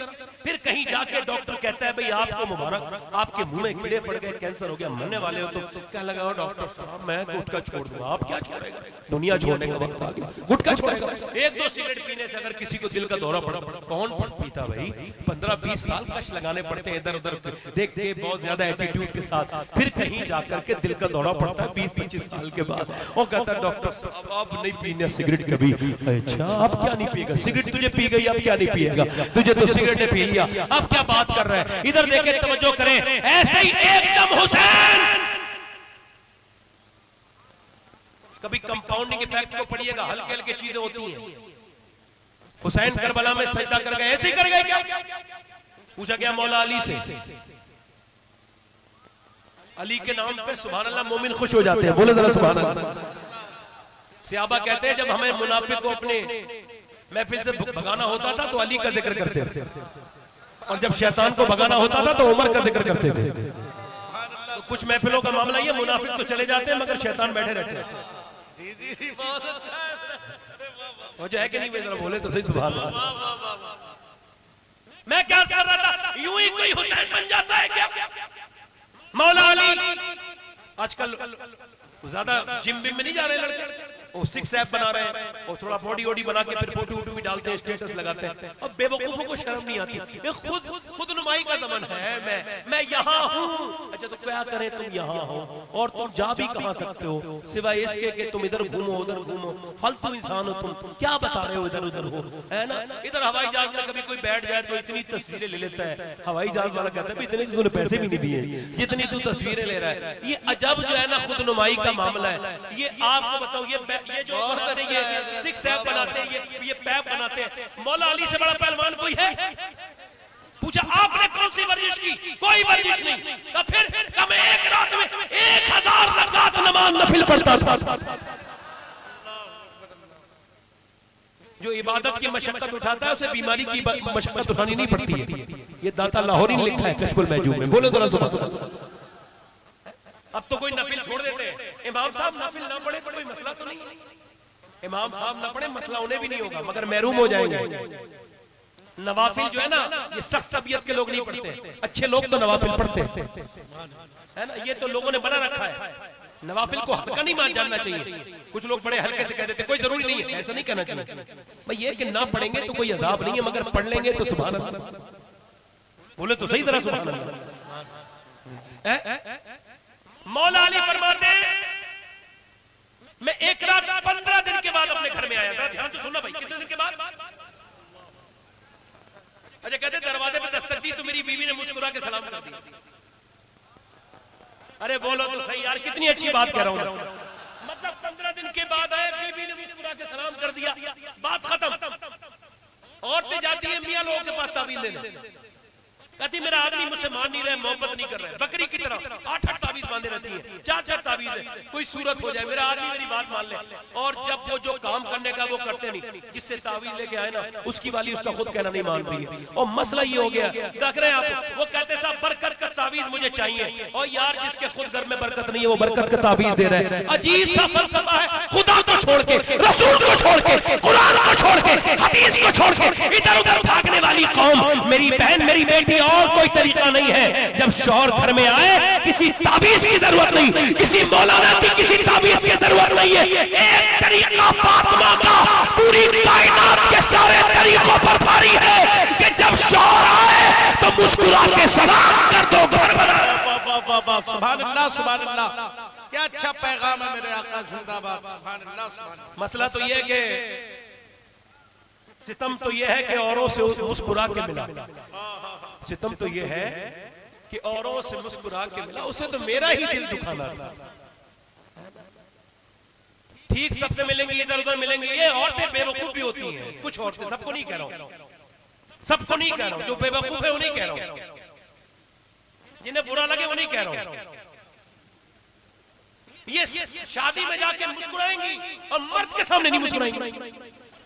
फिर कहीं जाके डॉक्टर कहता है भाई आपको मुबारक, आपके मुंह में कीड़े पड़ गए, कैंसर हो गया, मरने वाले हो। तो क्या लगा डॉक्टर साहब मैं गुटखा छोड़ दूंगा। आप क्या छोड़ेगा? दुनिया छोड़ने का वक्त आ गया, गुटखा छोड़ेगा। 1-2 सिगरेट पीने से अगर किसी को दिल का दौरा पड़ा, कौन पीता भाई? 15-20 साल कश लगाने पड़ते हैं इधर उधर देख के, बहुत ज्यादा एटीट्यूड के साथ। फिर कहीं जाकर के दिल का दौरा पड़ता है 20-25 साल के बाद। वो कहता है डॉक्टर साहब आप नहीं पीने सिगरेट कभी। अच्छा आप क्या नहीं पिएगा? सिगरेट तुझे पी गई, अब क्या नहीं पिएगा? तुझे तो सिगरेट ने पी लिया, अब क्या बात कर रहे हैं? इधर देखे तवज्जो करें। ऐसे ही एकदम हुसैन, कभी कंपाउंडिंग इफेक्ट को पढ़िएगा, हल्के हल्के चीजें होती हैं। हुसैन करबला में सजदा कर गए, ऐसे ही कर गए क्या? पूछा गया मौला अली से, अली के नाम पे सुभान अल्लाह मोमिन खुश हो जाते हैं। बोले जरा सुभान अल्लाह। सहाबा कहते हैं जब हमें मुनाफिक को अपने महफिल से भगाना होता था तो अली का जिक्र करते थे, और जब शैतान को भगाना होता था तो उमर का जिक्र करते थे। तो कुछ महफिलों का मामला ये, मुनाफिक तो चले जाते हैं मगर शैतान बैठे रहते हैं। वो जो है कि नहीं, जरा बोले तो सही सुभान अल्लाह। मैं क्या कर रहा था? यूं ही कोई हुसैन बन जाता है क्या? मौला अली आजकल ज्यादा जिम में नहीं जा रहे लड़के, वो 6 एप बना रहे हैं और थोड़ा बॉडी वॉडी बना के फिर फोटो वोटो भी डालते हैं, स्टेटस लगाते हैं। अब बेवकूफों को शर्म नहीं आती। ये खुद नुमाई का ज़माना है। मैं यहाँ हूँ। अच्छा तो क्या करें, तुम यहाँ हो और तुम जा भी कहाँ सकते हो सिवाय इसके कि तुम इधर घूमो उधर घूमो, फालतू इंसान हो तुम क्या बता रहे हो, इधर उधर हो, है ना? इधर हवाई जहाज में कभी कोई बैठ जाए तो इतनी तस्वीरें ले लेता है। हवाई जहाज वाला कहता है इतने तूने पैसे भी नहीं दिए जितनी तू तस्वीरें ले रहा है। ये अजब जो है ना खुद नुमाई का मामला है। ये आपको बताऊं, ये जो बनाते हैं, ये 6 एप बनाते हैं, ये पैप बनाते हैं। मौला अली से बड़ा पहलवान कोई है? पूछा आपने कौन सी वर्जिश की? कोई वर्जिश नहीं। तो फिर कम एक रात में 1000 रकात नमाज नफिल पढ़ता था। जो इबादत की मशक्कत उठाता है उसे बीमारी की मशक्कत उठानी नहीं पड़ती है। ये दाता लाहौरी ने लिखा है कश्फुल महजूब में। बोलो जरा सुभान। अब तो कोई नफिल छोड़ देते हैं। इमाम साहब नफिल ना पढ़े तो कोई मसला तो नहीं। इमाम साहब ना पढ़े मसला उन्हें भी नहीं होगा मगर महरूम हो जाएंगे। नवाफिल जो है ना ये सख्त तबीयत के लोग नहीं पढ़ते, अच्छे लोग तो नवाफिल पढ़ते है ना। ये तो लोगों ने बना रखा है। नवाफिल को हल्का नहीं मान जानना चाहिए। कुछ लोग बड़े हल्के से कह देते कोई जरूरी नहीं है, ऐसा नहीं कहना चाहिए भाई। ये कि ना पढ़ेंगे तो कोई अजाब नहीं है मगर पढ़ लेंगे तो सुभान अल्लाह। बोले तो सही तरह सुभान अल्लाह। मौला अली फरमाते मैं एक रात 15 दिन के बाद अपने घर में आया था। ध्यान से सुनना भाई, कितने दिन के बाद? अच्छा कहते दरवाजे पे दस्तक दी तो मेरी बीवी ने मुस्कुरा के सलाम कर दिया। अरे बोलो तो सही यार, कितनी अच्छी बात कह रहा हूं। मतलब 15 दिन ताबीज लेना। कहती मेरा आदमी मुझसे मान नहीं रहा, मोहब्बत नहीं कर रहा है, बकरी की तरह 8-8 ताबीज बांधे रहती है, 4-4 ताबीज है, कोई सूरत हो जाए मेरा आदमी मेरी बात मान ले। और जब वो जो काम करने का वो करते नहीं, जिससे ताबीज लेके आए ना उसकी वाली उसका खुद कहना नहीं मान रही है। और मसला ये हो गया, देख रहे हैं आप, वो कहते साहब बरकत का ताबीज मुझे चाहिए, और यार जिसके खुद घर में बरकत नहीं है वो बरकत का ताबीज दे रहे हैं। अजीब सा फलसफा है, खुदा को छोड़ के, रसूल को छोड़ के, कुरान को छोड़ के, हदीस को छोड़ के इधर उधर भागने वाली कौम। मेरी बहन मेरी बेटी, और कोई तरीका नहीं है। जब शौहर घर में आए किसी ताबीज की जरूरत नहीं, किसी मौलाना की किसी ताबीज की जरूरत नहीं है। एक तरीका फातिमा का पूरी कायनात के सारे तरीकों पर भारी है कि जब शौहर आए तो मुस्कुरा के सलाम कर दो, घर बना। सुभान अल्लाह, सुभान अल्लाह, क्या अच्छा पैगाम है मेरे आका जिंदाबाद। सुभान अल्लाह, सुभान अल्लाह। मसला तो यह है कि सितम तो यह है कि औरों से मुस्कुरा के मिला, सितम तो यह है कि औरों से मुस्कुरा के मिला, उसे तो मेरा ही दिल दुखाना था। ठीक सबसे मिलेंगी, इधर उधर मिलेंगी, ये औरतें बेवकूफ भी होती हैं, कुछ औरतें, सबको नहीं कह रहा हूं, सबको नहीं कह रहा हूं, जो बेवकूफ है वो नहीं कह रहा हूं, जिन्हें बुरा लगे वो नहीं कह रहा हूं। ये शादी में जाके मुस्कुराएंगी और मर्द के सामने नहीं मुस्कुराएंगी,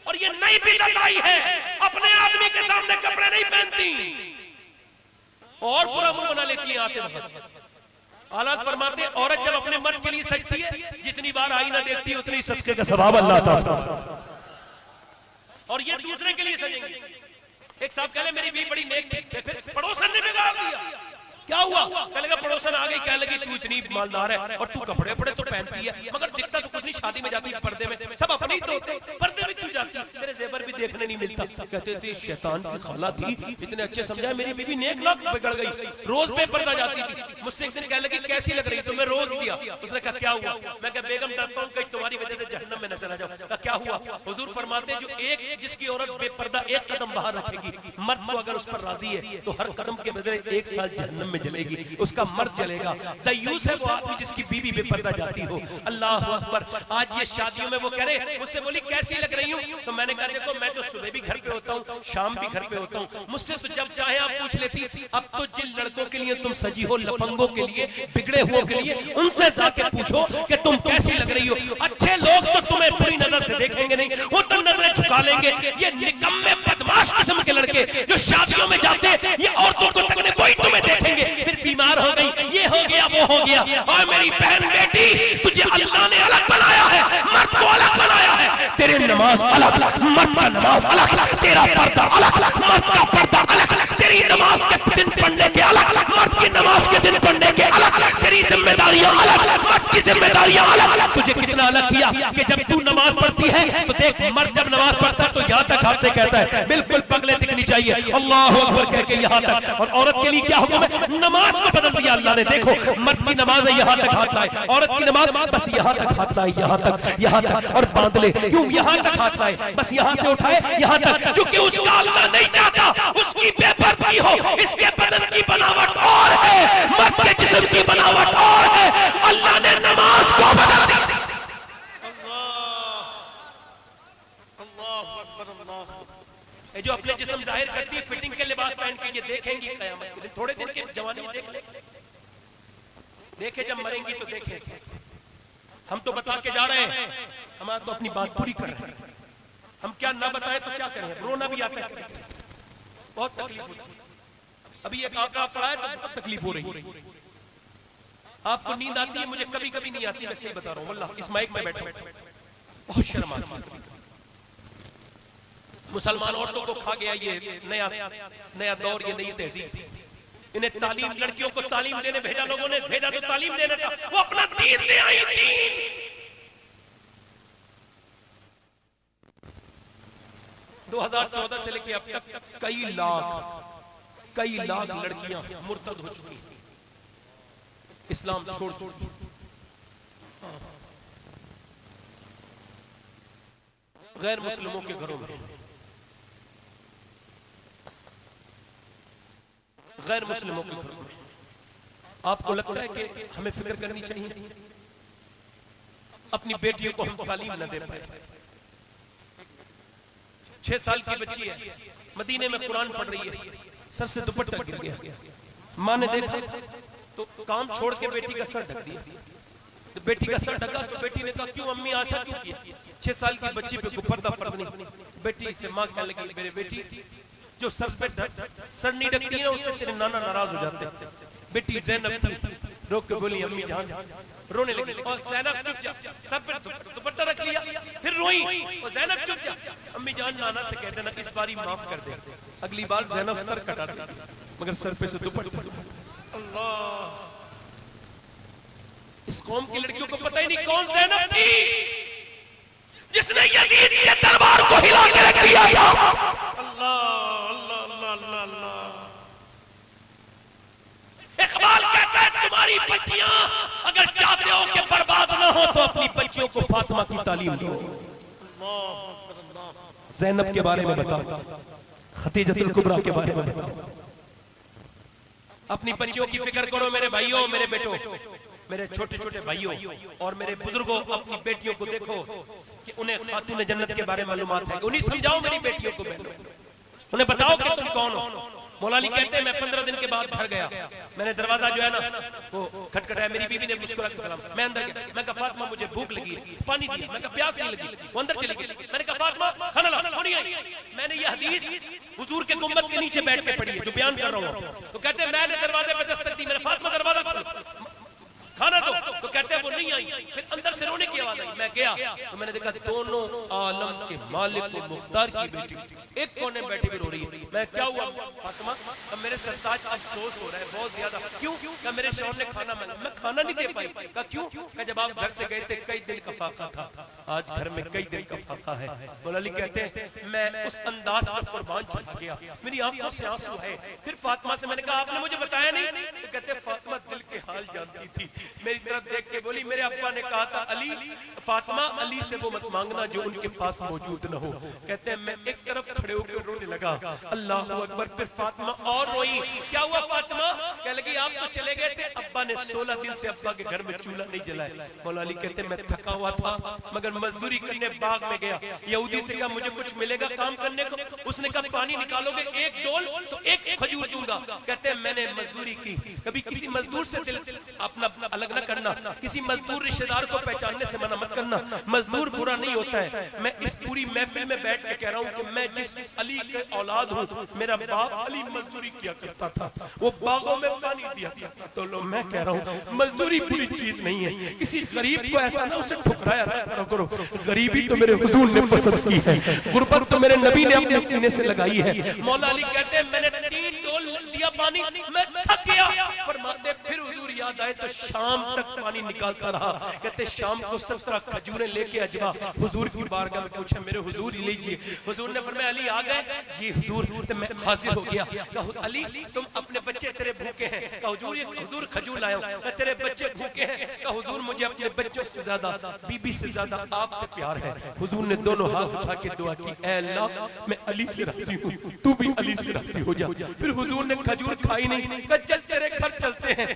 और ये नई बिदअत आई है, अपने आदमी के सामने कपड़े नहीं पहनती और पूरा मुंह बना लेती है आते वक्त। आलात फरमाते हैं औरत जब अपने मर्द के लिए सजती है, जितनी बार आईना देखती है उतनी सदके का सवाब अल्लाह ताला, और ये दूसरे के लिए सजेंगे। एक साहब कह ले मेरी बीवी बड़ी नेक थी, फिर पड़ोसन ने बिगाड़ दिया, क्या हुआ? कह लगा पड़ोसन आ गई, कह लगी तू इतनी मालदार है और तू कपड़े बड़े तो पहनती है, मगर दिखता तो कुछ नहीं, शादी में जाती है पर्दे में, सब अपने ही तो होते, पर्दे में क्यों जाती, तेरे जेवर भी देखने नहीं मिलता। कहते थे शैतान की खाला थी, इतने अच्छे समझाया, मेरी बीवी नेक ना बिगड़ गई, रोज बेपर्दा जाती थी। मुझसे एक दिन कह लगी कैसी लग रही, तो मैं रोक दिया। उसने कहा क्या हुआ? मैं कहा बेगम डरता हूँ कहीं तुम्हारी वजह से जहन्नम में न चला जाऊं। कहा क्या हुआ? हुजूर फरमाते जो एक जिसकी औरत बेपर्दा एक कदम बाहर रखेगी, मर्द को अगर उस पर राजी है तो हर कदम के बदले एक साल जहन्नम में जलेगी, उसका मर्द जलेगा। दयूस है वो आदमी जिसकी बीवी बेपर्दा जाती हो। अल्लाह अकबर। आज ये शादियों में वो कह रहे, मुझसे बोली कैसी लग रही हूँ, तो मैंने कहा देखो मैं तो सुबह भी घर पे होता हूँ, शाम भी घर पे होता हूँ, मुझसे तो जब चाहे आप पूछ लेती। अब तो जिन लड़कों के लिए तुम सजी हो, लफंगों के लिए, बिगड़े हुओं के लिए, उनसे जाके पूछो कि तुम कैसी लग रही हो। अच्छे लोग तो तुम्हें बुरी नजर से देखेंगे नहीं, वो तो नजरें झुका लेंगे। ये निकम्मे बदमाश किस्म के लड़के जो शादियों में जाते, ये औरतों को तकने वही तुम्हें देखेंगे, फिर बीमार हो गई, ये हो गया वो हो गया। और मेरी बहन बेटी, तुझे अल्लाह ने अलग बनाया है, मर्द को अलग बनाया है। तेरे नमाज अलग, मर्द का नमाज अलग, तेरा पर्दा अलग, मर्द का पर्दा अलग, तेरी नमाज के दिन पढ़ने के अलग, मर्द की नमाज के दिन पढ़ने के अलग, तेरी जिम्मेदारियां अलग, मर्द की जिम्मेदारियां अलग। तुझे कितना अलग किया कि जब तू नमाज पढ़ती है तो देख, मर्द जब नमाज पढ़ता है तो यहाँ तक हाथ कहता है, बिल्कुल पगले दिखनी चाहिए, अल्लाह अकबर कह के यहाँ तक। और औरत के लिए क्या हुक्म है? नमाज को बदल दिया अल्लाह ने। देखो मर्द की नमाज है यहाँ तक हाथ लाए, औरत की नमाज बस यहाँ तक हाथ लाए, यहाँ तक और बांध ले। क्यों यहाँ तक हाथ लाए? बस यहाँ से उठाए यहाँ तक, क्योंकि उसका अल्लाह नहीं चाहता उसकी बेपर्दगी हो। इसके बदन की बनावट और है, मर्द के जिस्म की बनावट और है। अल्लाह ने नमाज को बदल दिया। जो अपने जिस्म जाहिर करती है फिटिंग के लिबास पहन के, ये देखेंगी कयामत के दिन। थोड़े दिन की जवानी में देख ले, देखे जब मरेंगी तो देखे। हम तो बता के जा रहे हैं, हमारा तो अपनी बात पूरी कर रहे हैं। हम क्या ना बताएं तो क्या करें? रोना भी आता है, बहुत तकलीफ होती है। अभी एक आंकड़ा पड़ा है तो बहुत तकलीफ हो रही है। आपको नींद आती है, मुझे कभी कभी नहीं आती, मैं सही बता रहा हूँ वल्लाह। इस माइक में बैठे बहुत शर्म आती है। मुसलमान औरतों को खा गया ये नया दौर, ये नई तहजीब। इन्हें तालीम, लड़कियों को तालीम देने भेजा, लोगों ने भेजा तो तालीम देने का, वो अपना दीन दे आई। दीन 2014 से लेके अब तक कई लाख लड़कियां मुर्तद हो चुकी हैं, इस्लाम छोड़ चुकी। गैर मुस्लिमों के घरों में, गैर मुस्लिमों के घरों में। आपको लगता है कि हमें फिक्र करनी चाहिए? अपनी बेटियों को हम तालीम न दे पाए। 6 साल की बच्ची है, मदीने में कुरान पढ़ रही है, सर से दुपट्टा गिर गया। माँ ने देखा तो काम छोड़ के बेटी का सर ढक दिया। तो बेटी का सर ढका तो बेटी ने कहा क्यों अम्मी ऐसा क्यों किया? 6 साल की बच्ची पे कोई पर्दा फर्ज नहीं। बेटी से माँ कहने लगी मेरे बेटी जो सर पे सर नहीं ढकती है ना उससे तेरे नाना नाराज हो जाते हैं। बेटी ज़ैनब थी, रोक के बोली अम्मी जान, रोने लगी। और ज़ैनब चुप जा, सर पे दुपट्टा रख लिया, फिर रोई। और ज़ैनब चुप जा, अम्मी जान नाना से कह देना इस बारी माफ कर दे। अगली बार ज़ैनब सर कटा दी मगर सर पे से दुपट्टा। अल्लाह, इस कौम की लड़कियों को पता ही नहीं कौन ज़ैनब थी जिसने यजीद के दरबार को हिला के रख दिया था। अल्लाह अल्लाह अल्लाह अल्लाह अल्लाह। इकबाल कहता है तुम्हारी बच्चियां अगर चाहते हो कि बर्बाद ना हो तो अपनी बच्चियों को फातिमा की तालीम दो। ज़ैनब के बारे में बताओ, खदीजतुल कुबरा के बारे में बताओ। अपनी बच्चियों की फिक्र करो मेरे भाइयों, मेरे बेटों, मेरे छोटे छोटे भाइयों और मेरे बुजुर्गों। अपनी बेटियों को देखो कि उन्हें खातून जन्नत के बारे में मालूमात है। उन्हें समझाओ मेरी बेटियों को, उन्हें बताओ कि तुम कौन हो। मौला अली कहते हैं मैं 15 दिन के बाद घर गया, मैंने दरवाजा जो है ना वो खटखटाया, मेरी बीवी ने मुस्कुरा के सलाम। मैं अंदर गया, मैं कहा फातिमा मुझे भूख लगी, पानी दिया। मैं कहा प्यास नहीं लगी, वो अंदर चली गई। मैंने कहा फातिमा खाना ला, वो नहीं आई। मैंने ये हदीस हुजूर के गुंबद के नीचे बैठ के पढ़ी है जो बयान कर रहा हूँ। तो कहते हैं मैंने दरवाजे पे दस्तक दी, मैंने फातिमा दरवाजा खोला, खाना दो। तो कहते हैं वो नहीं आई। फिर अंदर से रोने की आवाज आई, मैं गया तो मैंने देखा दोनों आलम के मालिक व मुख्तार की बेटी एक कोने में बैठी हुई रो रही है। मैं क्या हुआ फातिमा? अब मेरे सरताज अफसोस हो रहा है बहुत ज्यादा। क्यों? क्या मेरे शौहर ने खाना मांगा, मैं खाना नहीं दे पाई। क्या क्यों? क्या जब आप घर से गए थे कई दिन का फाका था, आज घर में कई दिन का फाका है। मौला अली कहते हैं मैं उस अंदाज पर कुर्बान चला गया, मेरी आंखों से आंसू है। फिर फातिमा से मैंने कहा आपने मुझे बताया नहीं। तो कहते फातिमा दिल के हाल जानती थी, मेरी तरफ देख के बोली मेरे अब्बा ने कहा था अली फातिमा अली से वो मत मांगना जो उनके पास मौजूद न हो। कहते हैं मैं एक तरफ खड़े होकर रोने लगा, अल्लाह अकबर। फिर फातिमा और रोई, क्या हुआ फातिमा? कह लगी आप तो चले गए थे, अब्बा ने 16 दिन से अब्बा के घर में चूल्हा नहीं जलाया। मौला अली कहते मैं थका हुआ था मगर मजदूरी करने बाग में गया, यहूदी से कहा मुझे कुछ मिलेगा काम करने को। उसने कहा पानी निकालोगे एक डोल तो एक खजूर दूंगा। कहते हैं मैंने मजदूरी की, कभी किसी मजदूर से दिल अपना अलग न करना, किसी मजदूर रिश्तेदार को पहचानने से मना मत करना। मजदूर बुरा नहीं होता है। मैं इस पूरी महफिल में बैठ के कह रहा हूँ कि मैं जिस अली के औलाद हूँ, मेरा बाप अली मजदूरी किया करता था, वो बागों में पानी दिया था। तो लो मैं कह रहा हूँ मजदूरी बुरी चीज नहीं है। किसी गरीब को ऐसा ना उसे ठुकराया ना करो। गरीबी तो मेरे हुजूर ने पसंद की है, गुर्बत तो मेरे नबी ने अपने सीने से लगाई है। मौला अली कहते हैं मैंने 3 डोल दिया पानी, मैं थक गया। फरमाते फिर हुजूर याद आए तो शाम तक पानी निकालता रहा। कहते शाम को 17 खजूरें लेके अजवा हुजूर की बारगाह में पूछा मेरे हुजूर लीजिए। हुजूर ने फरमाया अली आ गए? जी हुजूर। तो मैं हाजिर हो गया। कहा अली तुम अपने बच्चे तेरे भूखे हैं? कहा हुजूर ये हुजूर खजूर लाया हूं। तेरे बच्चे भूखे हैं? कहा हुजूर मुझे अपने बच्चों से ज्यादा बीबी से ज्यादा आपसे प्यार है। हुजूर ने दोनों हाथ उठा के दुआ की, ऐ अल्लाह मैं अली से राजी हूं, तू भी अली से राजी हो जा। फिर हुजूर ने खजूर खाई नहीं, कहा चल तेरे घर चलते हैं,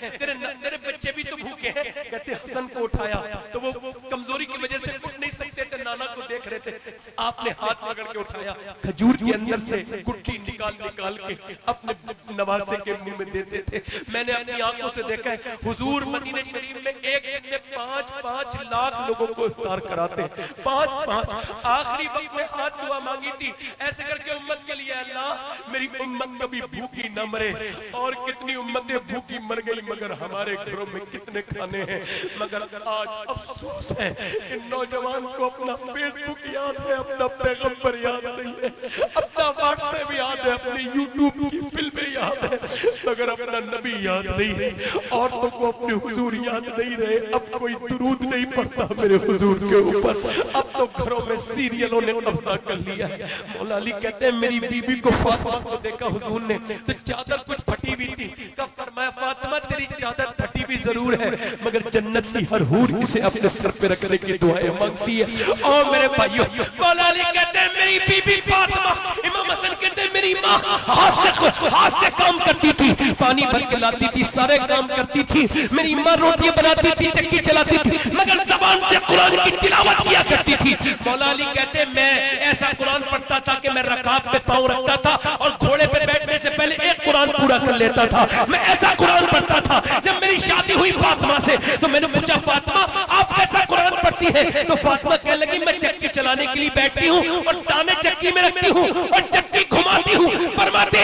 तेरे बच्चे भी तो भूखे हैं। कहते हसन को उठाया तो वो कमजोरी की वजह से उठ नहीं सकते थे, नाना को देख रहे थे। आपने हाथ पकड़ के उठाया, खजूर के अंदर से गुटकी निकाल के अपने नवासे के मुंह में देते थे। मैंने अपनी आंखों से देखा है हुजूर मदीने शरीफ में एक दिन में 5-5 लाख लोगों को इफ्तार कराते, 5-5। आखिरी वक्त में हाथ दुआ मांगी थी ऐसे करके उम्मत के लिए, अल्लाह मेरी उम्मत कभी भूखी न मरे। और कितनी उम्मतें भूखी मर गई मगर हमारे घरों में कितने खाने हैं। मगर आज अफसोस है कि नौजवान को अपना फेसबुक याद है, अपना पैगंबर याद नहीं है, अपना व्हाट्सएप याद है, अपनी यूट्यूब की फिल्में याद है मगर अपना नबी याद नहीं है। औरतों को अपने हुजूर याद नहीं रहे। अब कोई दुरूद नहीं पढ़ता मेरे हुजूर के ऊपर। अब तो घरों में सीरियलों ने कब्जा कर लिया है। मौला अली कहते हैं मेरी बीबी को फातिमा को देखा हुजूर ने तो चादर कुछ फटी हुई थी। कब फरमाया फातिमा तेरी चादर फटी भी जरूर है मगर जन्नत की हर हूर इसे अपने सर पे रखने की दुआएं मांगती है। और मेरे भाइयों मौला अली कहते हैं मेरी बीबी फातिमा, इमाम हसन कहते हैं मेरी माँ हाथ से काम करती थी, पानी भर के लाती थी, सारे काम करती थी। मेरी माँ रोटियां बनाती थी, चक्की चलाती थी, मगर जबान से कुरान की तिलावत किया करती थी। मौला अली कहते मैं ऐसा कुरान पढ़ता था कि मैं रकाब पे पाँव रखता था और घोड़े पे बैठने से पहले एक कुरान पूरा कर लेता था। मैं ऐसा कुरान पढ़ता था। जब मेरी शादी हुई फातिमा से तो मैंने पूछा, फातिमा आप कैसा कुरान पढ़ती है? तो फातिमा कहने लगी, मैं चक्की चलाने के लिए बैठती हूँ और दाने चक्की में रखती हूँ और चक्की घुमाती हूँ। फरमाते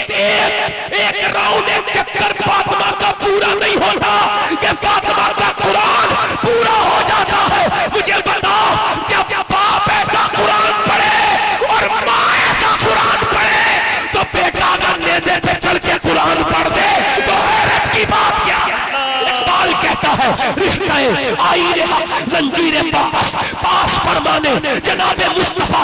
एक राउंड, एक चक्कर फातिमा का पूरा नहीं होता कि फातिमा का कुरान पूरा हो जाता है। मुझे बताओ, जब बाप ऐसा कुरान पढ़े और माँ ऐसा कुरान पढ़े तो बेटा अगर नेज़े पे चढ़ के कुरान पढ़ दे तो हैरत की बात क्या? इकबाल कहता है, रिश्ते आईने जंजीरे पास फरमाने जनाबे मुस्तफा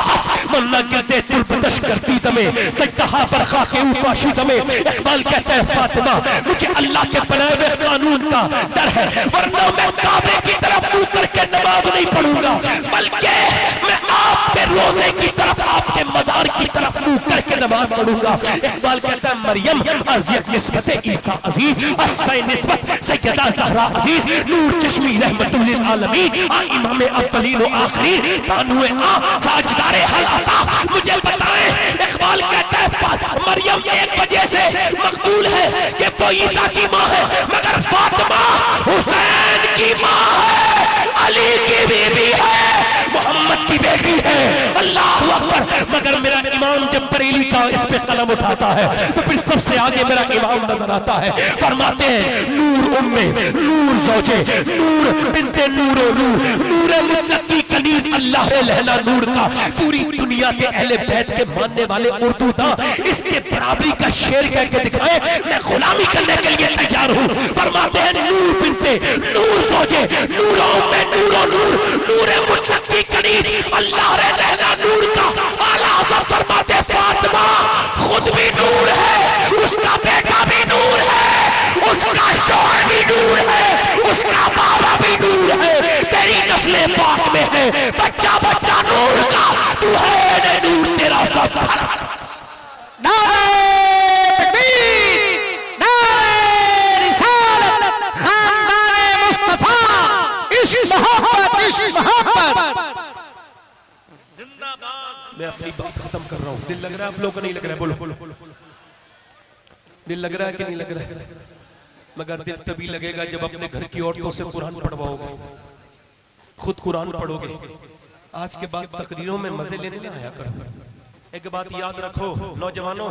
मन्ना कहते तुलबदश करती दमे सजदहा पर खाके ऊपाशी दमे। इकबाल कहता है, फातिमा मुझे अल्लाह के बनाए हुए कानून का डर है, वरना मैं काबे की तरफ मुंह करके नमाज नहीं पढ़ूंगा, बल्कि मैं आपके रोजे की तरफ, आपके मजार की तरफ मुंह करके नमाज पढ़ूंगा। इकबाल कहता है, मरियम अज़ियत निस्बत ईसा अजीज, अस्सै निस्बत सैयदा ज़हरा अजीज, नूर चश्मी रहमतुल लिल आलमीन, इमाम अव्वलीन व आखिरीन, बानुए साजदारे हल अता। मुझे बताएं, इकबाल कहता है मरियम एक वजह से मकबूल है कि वो ईसा की माँ है, मगर फातिमा हुसैन की माँ है, अली की बीबी है, मोहम्मद की बेटी है। अल्लाहु अकबर। मगर मेरा इमाम जब बरेली का इस पे कलम उठाता है तो फिर सबसे आगे मेरा इमाम नजर आता है। फरमाते हैं, नूर उम्मे, नूर ज़ौजे, नूर बिन्ते नूर व नूर, नूर मुतलक की कनीज अल्लाह लहला नूर का। पूरी दुनिया के अहले बैत के मानने वाले उर्दू दा इसके बराबरी का शेर कह के दिखाए, मैं गुलामी करने के लिए तैयार हूँ। फरमाते हैं, नूर बिन्ते नूर ज़ौजे, नूर उम्मे, नूर व नूर, नूर मुतलक की कनीज अल्लाह लहला नूर का। आला हज़रत फरमाते, फातिमा खुद भी नूर है, उसका बेटा भी नूर है, उसका शौहर भी नूर है, उसका बाबा भी नूर है, तेरी नस्ले पाक में है, बच्चा बच्चा नूर का, तू है न नूर तेरा सब। नारे तकबीर, नारे रिसालत, खानदाने मुस्तफा, इश्क मोहब्बत, इश्क मोहब्बत। मैं अपनी बात खत्म कर रहा हूँ। दिल लग रहा है आप लोगों को? नहीं लग रहा है? बोलो बोलो। दिल लग रहा है कि नहीं लग रहा है? मगर दिल तभी लगेगा जब अपने घर की औरतों से कुरान पढ़वाओगे, खुद कुरान पढ़ोगे। आज के बाद तकरीरों में मजे लेने ना आया करो। एक बात याद रखो नौजवानों,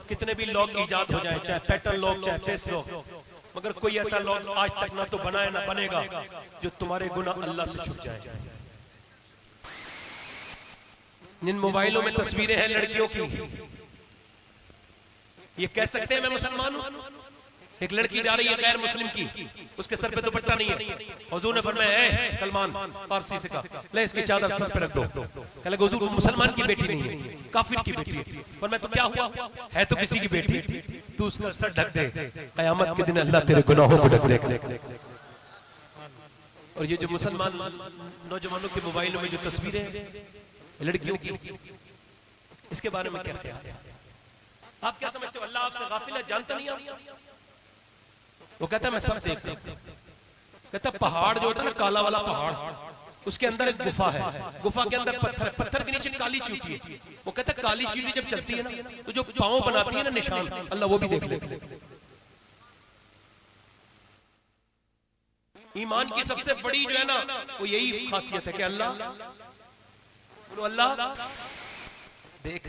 कितने भी लॉक इजाद हो जाए, चाहे पैटर्न लॉक, चाहे फेस लॉक, मगर कोई ऐसा लॉक आज तक ना तो बनाया ना बनेगा जो तुम्हारे गुनाह अल्लाह से छुप जाए। जिन मोबाइलों में तस्वीरें हैं लड़कियों की, ये कह सकते हैं मैं मुसलमान हूं? एक लड़की जा रही है गैर मुस्लिम की, उसके सर पे दुपट्टा नहीं है, हुजूर ने फरमाया है सलमान फारसी से कहा, ले इसकी चादर सर पे रख दो। कहने लगे, हुजूर मुसलमान की बेटी नहीं है, काफिर की बेटी है। फरमाया तो क्या हुआ? है तो किसी की बेटी, तू उसका सर ढक दे, कयामत के दिन अल्लाह तेरे गुनाहों को ढक देगा। और ये जो मुसलमान नौजवानों के मोबाइलों में जो तस्वीरें हैं लड़कियों की, इसके बारे में क्या ख्याल है? आप क्या समझते हो? अल्लाह आपसे गाफिल है, जानता नहीं आप? वो कहता है मैं सब देखता हूं। कहता पहाड़ जो होता है ना, काला वाला पहाड़, उसके अंदर एक गुफा है, गुफा के अंदर पत्थर है, पत्थर के नीचे काली चींटी है। वो कहता है काली चींटी जब चलती है ना तो जो पांव बनाती है ना निशान, अल्लाह वो भी देख लेते। ईमान की सबसे बड़ी जो है ना वो यही खासियत है कि अल्लाह, बोलो अल्लाह देख।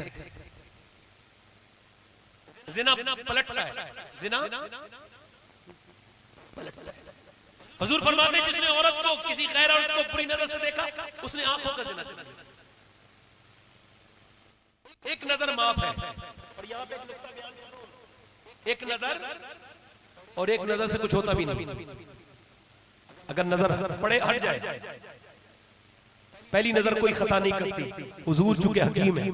जिना पलटता है, जिना पलटता है। हुजूर फरमाते हैं जिसने औरत को, किसी गैर औरत को बुरी नजर से देखा, उसने आंखों का जिना किया। एक नजर माफ है, और यहां पे एक नजर, और एक नजर से कुछ होता भी नहीं। अगर नजर पड़े हट जाए, पहली नजर कोई खता नहीं करती, हुजूर चूंकि हकीम है।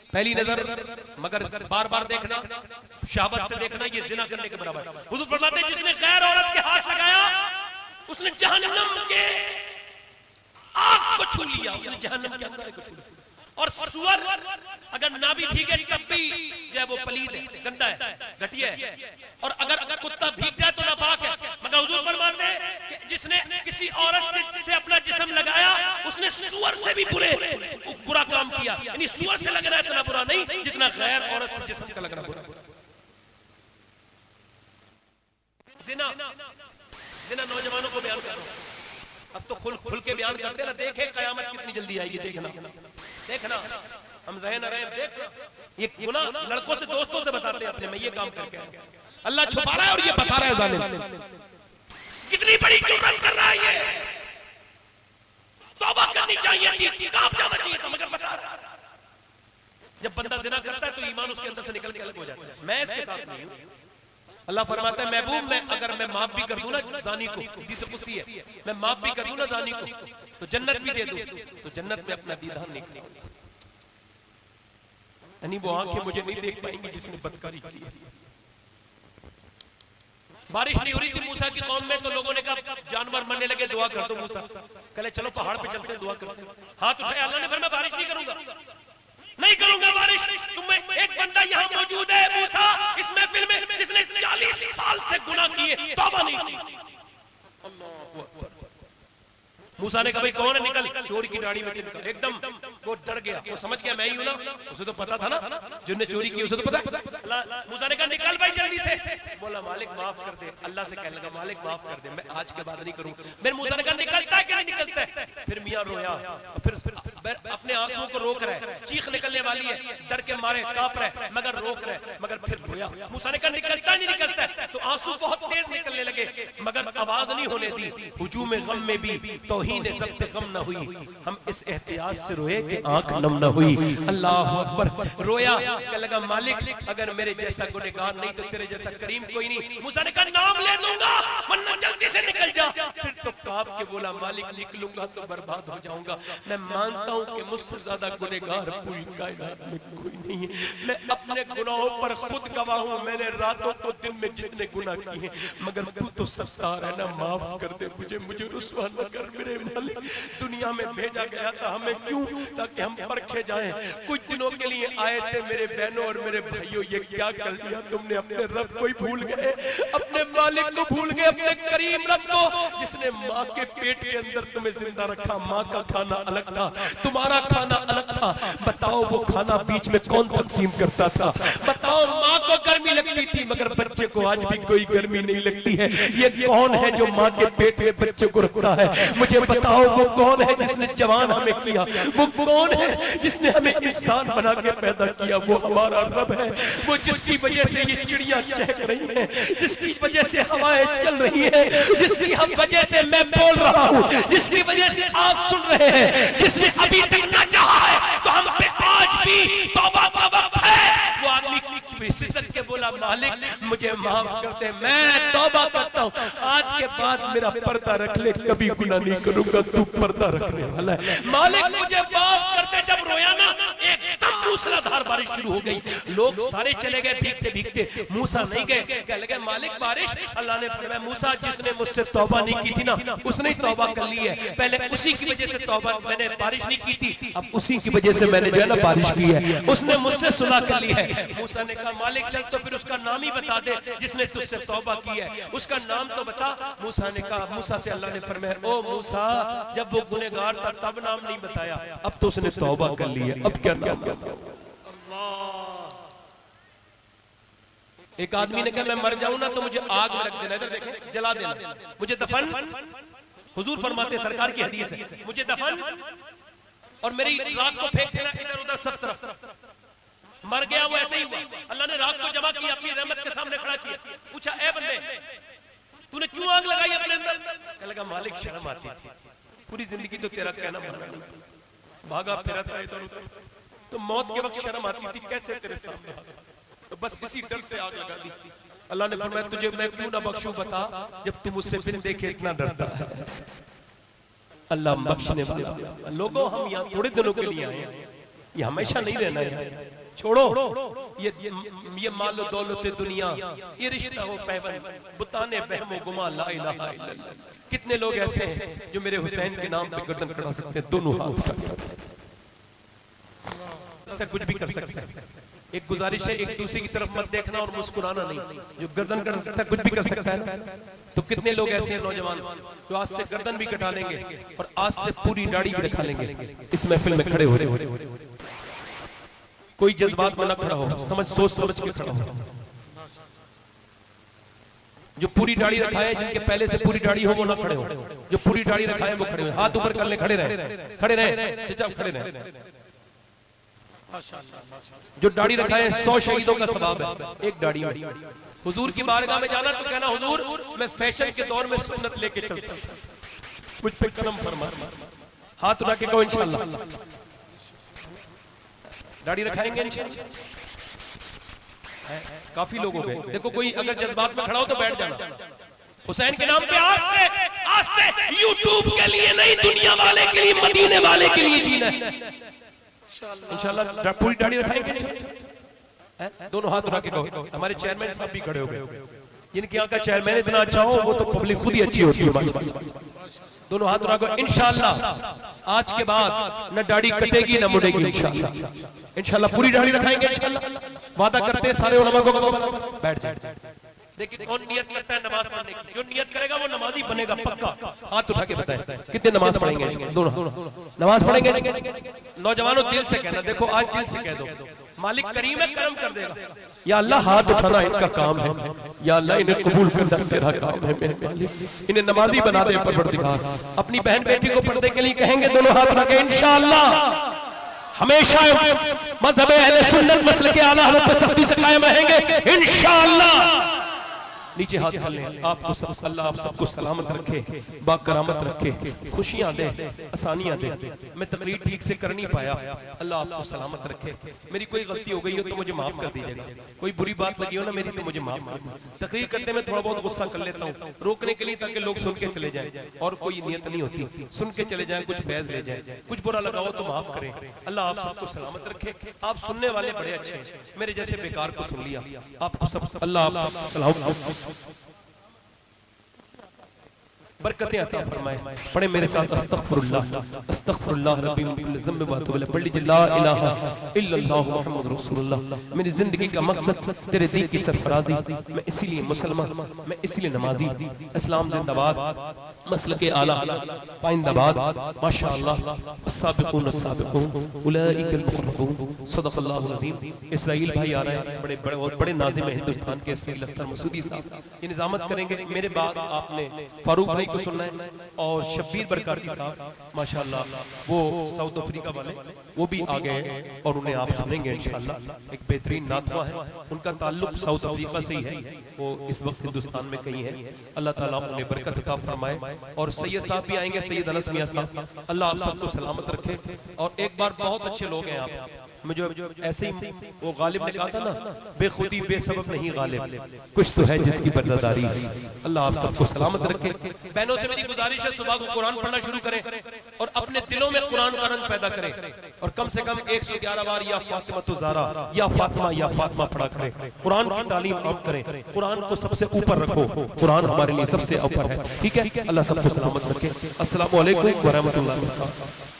पहली नजर मगर बार बार देखना, शाबत से देखना, ये जिना करने के बराबर। हुजूर फरमाते हैं जिसने गैर औरत के हाथ लगाया उसने जहन्नम के आग को छू लिया, उसने जहन्नम के अंदर को छू लिया। और सुअर अगर ना भी भीगे तब भी जो है वो पलीद है, गंदा है, घटिया है। और अगर कुत्ता भीग जाए तो नापाक है। मगर हुजूर फरमाते हैं कि जिसने किसी औरत से अपना जिस्म लगाया उसने सुअर से भी बुरा काम किया। यानी सुअर से लगना इतना बुरा नहीं जितना गैर औरत से जिस्म का लगना बुरा। जिना नौजवानों को बयान कर रहा हूं, अब तो खुल के बयान करते ना। देखे कयामत कितनी जल्दी आएगी, देखना हम रहे ना रहे, देखना। ये गुनाह लड़कों से दोस्तों से बताते हैं अपने, मैं ये काम करके आया। अल्लाह छुपा रहा है और ये बता रहा है जालिम। कितनी बड़ी जुर्म कर रहा है ये। तौबा करनी चाहिए थी, काम जाना चाहिए था, मगर बता रहा है। जब बंदा जिना करता है तो ईमान उसके अंदर से निकल के अलग हो जाता है। मैं इसके साथ नहीं हूं। अल्लाह फरमाता है महबूब अगर मैं माफ भी कर दूं ना जानी को, हदीस कुदसी है, मैं माफ भी कर दूं ना जानी को तो जन्नत भी दे दूं, तो जन्नत में अपना दीदार नहीं करूंगा। यानी वो आंखें मुझे नहीं देख पाएंगी जिसने बदकारी की है। बारिश नहीं हो रही थी मूसा की कौम में, तो लोगों ने कहा जानवर मरने लगे, दुआ कर दो मूसा। कहले चलो पहाड़ पे चलते हैं, दुआ करते हैं। हाथ उठाए, अल्लाह ने फरमाया बारिश नहीं करूंगा, नहीं करूंगा बारिश। तुम्हें एक बंदा यहाँ मौजूद है मूसा इस महफिल में जिसने 40 साल से गुनाह किए, तौबा नहीं की। मूसा ने कहा भाई कौन है, निकल। चोरी की दाढ़ी में एकदम वो डर गया, वो समझ गया मैं ही हूं ना। उसे तो पता था ना जिसने चोरी की, उसे तो पता। मूसा ने कहा निकल भाई जल्दी से। बोला मालिक माफ कर दे। अल्लाह से कहने लगा मालिक माफ कर दे, मैं आज के बाद नहीं करूंगा। फिर मूसा ने कहा निकलता है क्या नहीं निकलता है। फिर मियां रोया, फिर अपने आंसुओं को रोक रहा है, चीख निकलने वाली है, डर के मारे कांप रहा है, मगर रोक रहा है, मगर फिर रोया। मूसा ने कहा निकलता नहीं निकलता है, तो आंसू बहुत तेज निकलने लगे, मगर आवाज नहीं होने दी। हुजूम गम में भी तौहीन ज़ब्त गम न हुई। हम इस एहतियात से रोए कि आंख नम न हुई। अल्लाह अकबर। रोया, कहने लगा मालिक अगर मेरे जैसा गुनहगार नहीं तो तेरे जैसा करीम कोई नहीं। मूसा ने कहा नाम ले दूंगा वरना जल्दी से निकल जा। फिर तो कांप के बोला मालिक निकलूंगा तो बर्बाद हो जाऊंगा। मैं मानता हूं कि मुझसे ज्यादा गुनहगार पूरी कायनात में कोई नहीं है। मैं अपने गुनाहों पर खुद गवाह हूं। मैंने रातों को दिन में जितने गुनाह किए हैं, मगर तू तो सत्तार है ना, माफ कर दे मुझे रुसवा न कर मेरे मालिक। दुनिया में भेजा गया था हमें क्यों, ताकि हम परखे जाएं। कुछ दिनों के लिए आए थे मेरे बहनों और मेरे भाइयों, ये क्या कर दिया तुमने। अपने रब को ही भूल गए, अपने मालिक को भूल गए, अपने करीम रब को जिसने माँ के पेट के अंदर तुम्हें जिंदा रखा। माँ का खाना अलग था, तुम्हारा खाना अलग था। बताओ वो खाना बीच में कौन तकसीम करता था। बताओ माँ को गर्मी लगती थी मगर बच्चे को आज भी कोई गर्मी नहीं लगती है। ये कौन है जो माँ के पेट में बच्चे को रखता है। मुझे बताओ वो कौन है जिसने जवान हमें किया। वो कौन है जिसने हमें इंसान बना के पैदा किया। वो हमारा रब है, वो जिसकी वजह से ये चिड़िया चहक रही हैं, जिसकी वजह से हवाएं चल रही हैं, जिसकी वजह से मैं बोल रहा हूँ, जिसकी वजह से आप सुन रहे हैं, जिसने अभी तक न चाहा है तो हम पे आज भी तौबा का वक्त है। वो आदमी सिसक के बोला मालिक मुझे माफ कर दे, मैं तौबा करता हूँ, आज के बाद मेरा पर्दा रख ले, कभी गुनाह नहीं करूंगा, तू पर्दा रखने वाला है। मालिक मुझे माफ कर दे। जब रोया ना एकदम मूसलाधार बारिश शुरू हो गई, लोग सारे चले गए भीगते भीगते, मूसा नहीं गए। कहने लगे मालिक बारिश। अल्लाह ने फरमाया मूसा जिसने मुझसे तौबा नहीं की थी ना उसने ही तौबा कर ली है। पहले उसी की वजह से तौबा मैंने बारिश नहीं की थी, अब उसी की वजह से मैंने जो है ना बारिश की है। उसने मुझसे सुलह कर ली है। मूसा ने कहा मालिक चल तो फिर उसका नाम ही बता दे जिसने तुझसे तौबा की है, उसका नाम तो बता। मूसा ने कहा, मूसा से अल्लाह ने फरमाया ओ मूसा जब वो गुनहगार था तब नाम नहीं बताया, अब तो उसने तौबा कर ली है, अब क्या नाम। एक आदमी ने कहा मैं मर जाऊं ना तो मुझे आग में रख देना, इधर देखें जला देना, मुझे दफन। हुजूर फरमाते सरकार की हदीस है, मुझे दफन और मेरी राख को फेंक देना इधर उधर सब तरफ। मर गया वो ऐसे ही हुआ। अल्लाह ने राख को जमा किया, अपनी रहमत के सामने खड़ा किया, पूछा ए बंदे तूने क्यों आग लगाई अपने अंदर। कहने लगा मालिक शर्म आती थी, पूरी जिंदगी तो तेरा कहना माना नहीं, भागा फिरा था इधर उधर, तो मौत के वक्त शर्म आती थी कैसे तेरे सामने, तो बस इसी डर से आग लगा दी। अल्लाह ने फरमाया तुझे मैं क्यों ना बख्शूं बता, जब तू मुझसे बिन देखे इतना डरता है। अल्लाह बख्शने वाला। लोगों हम यहाँ थोड़े दिनों के लिए आए हैं, ये हमेशा नहीं रहना है। छोड़ो ये मालो दौलत दुनिया, ये रिश्ता हो पैवन, बुताने बहमो गुमा ला इलाहा इल्लल्लाह। कितने लोग ऐसे हैं जो मेरे हुसैन के नाम पे गर्दन कटा सकते हैं, दोनों हाथ उठा। सकता है, कुछ भी कर सकता है। एक गुजारिश है, एक दूसरे की तरफ मत देखना और मुस्कुराना नहीं। जो गर्दन कर सकता है कुछ भी कर सकता है ना। तो कितने लोग ऐसे हैं नौजवान जो आज से गर्दन भी कटा लेंगे और आज से पूरी दाढ़ी भी रखा लेंगे, इस महफिल में खड़े हो रहे। कोई जज्बात में ना खड़ा हो, समझ सोच समझ के खड़ा हो। जो पूरी दाढ़ी रखाए, जिनके पहले से पूरी दाढ़ी हो वो ना खड़े हो, जो पूरी दाढ़ी रखाए वो खड़े हो। हाथ ऊपर कर ले, खड़े रहे, खड़े रहे चाचा, खड़े रहे। जो दाढ़ी रखाए 100 शहीदों का सवाब है एक दाढ़ी में। हुजूर की बारगाह में जाना तो कहना हुजूर मैं फैशन के दौर में सुन्नत लेके चलता हूं, मुझ पे करम फरमा। हाथ उठा के कहो इंशाअल्लाह। दाढ़ी रखाएंगे इंशाअल्लाह। काफी लोग हो गए। देखो कोई अगर जज्बात में खड़ा हो तो बैठ जाना। हुसैन के नाम पे आज से यूट्यूब के लिए नहीं, दुनिया वाले के लिए, मदीने वाले के लिए जीना है इंशाअल्लाह। पूरी दाढ़ी रखाएंगे। दोनों हाथ उठा के कहो। हमारे चेयरमैन साहब भी खड़े हो गए। जिनके यहाँ का चेयरमैन इतना अच्छा हो वो तो पब्लिक खुद ही अच्छी होती है। दोनों हाथ उठा के इंशाअल्लाह आज के बाद न दाढ़ी कटेगी न मुड़ेगी इंशाअल्लाह। इंशाअल्लाह पूरी दाढ़ी रखाएंगे इंशाअल्लाह। वादा करते हैं सारे उलमा को। बैठ जाए। देखिए कौन नियत करता है नमाज पढ़ने की। जो नियत करेगा वो नमाजी बनेगा पक्का। हाथ उठा के बताएं कितने नमाज पढ़ेंगे। दोनों नमाज पढ़ेंगे। नौजवानों दिल से कहना, देखो आज दिल से कह दो मालिक करीम है, करम कर देगा। या अल्लाह हाथ उठाना इनका काम है, या अल्लाह इन्हें कबूल करना तेरा काम है मेरे मालिक। इन्हें नमाजी बना दे परवरदिगार। अपनी बहन बेटी को पर्दे के लिए कहेंगे, दोनों हाथ उठा के इंशाअल्लाह हमेशा मज़हब अहले सुन्नत मसलक के आला हज़रत पे सख्ती से कायम रहेंगे इंशाअल्लाह। नीचे हाथ डाल लें। आपको सब अल्लाह आप सबको सलामत रखे, बाकरामत रखे, खुशियां दे, आसानियां दे। मैं तकरीर ठीक से कर नहीं पाया, अल्लाह आपको सलामत रखे। मेरी कोई गलती हो गई हो तो मुझे माफ कर दीजिएगा। कोई बुरी बात लगी हो ना मेरी तो मुझे माफ कर दीजिए। तकरीर करते में थोड़ा बहुत गुस्सा कर लेता हूँ रोकने के लिए, ताकि लोग सुन के चले जाए। और कोई नियत नहीं होती, सुन के चले जाए, कुछ फैज ले जाए। कुछ बुरा लगा हो तो माफ करें। अल्लाह आप सबको सलामत रखे। आप सुनने वाले बड़े अच्छे हैं, मेरे जैसे बेकार को सुन लिया। आपको सब अल्लाह आपको सलामत बरकतें अता फरमाए। पढ़े मेरे साथ अस्तगफिरुल्लाह अस्तगफिरुल्लाह रब्बी मिन कुल्लि ज़ंब व अतूबु इलैह। पढ़ लीजिए ला इलाहा इल्लल्लाह मुहम्मदुर रसूलुल्लाह। मेरी जिंदगी का मकसद तेरे दीन की सरफराजी। मैं इसीलिए मुसलमान, मैं इसीलिए नमाजी। इस्लाम जिंदाबाद, मसलके आला पाइंदाबाद। माशाअल्लाह अस्साबिकून अस्साबिकून उलाइकल मुक़र्रबून। सदक़ल्लाहुल अज़ीम। इस्राइल भाई आ रहे हैं, बड़े बड़े और बड़े नाज़िम है हिंदुस्तान के इस्राइल अख्तर मसूदी साहब। ये निज़ामत करेंगे। मेरे बाद आपने फारूक भाई को सुनना है और शब्बीर बरकाती साहब माशाअल्लाह वो साउथ अफ्रीका वाले वो भी आ गए और उन्हें आप सुनेंगे इंशाअल्लाह। एक बेहतरीन नातवा है, उनका ताल्लुक साउथ अफ्रीका से ही है, वो इस वक्त हिंदुस्तान में कहीं है। अल्लाह ताला उन्हें बरकत अता फरमाए। और सैयद साहब भी आएंगे, सैयद अनस मियां साहब। अल्लाह आप सबको सलामत रखे। और एक बार बहुत अच्छे लोग हैं आप। मुझे ऐसे ही वो गालिब ने कहा था ना, बेखुदी बेसबब नहीं गालिब, कुछ तो है जिसकी बर्दारी। अल्लाह आप सबको सलामत रखे। बहनों से मेरी गुजारिश है सुबह को कुरान पढ़ना शुरू करें और अपने दिलों में कुरान का रंग पैदा करें। और कम से कम 111 बार या फातिमा तो ज़ारा या फातिमा पढ़ा करें। कुरान की तालीम आम करें। कुरान को सबसे ऊपर रखो, कुरान हमारे लिए सबसे ऊपर है। ठीक है, अल्लाह सबको सलामत रखे। अस्सलामु अलैकुम व रहमतुल्लाहि व बरकातहू।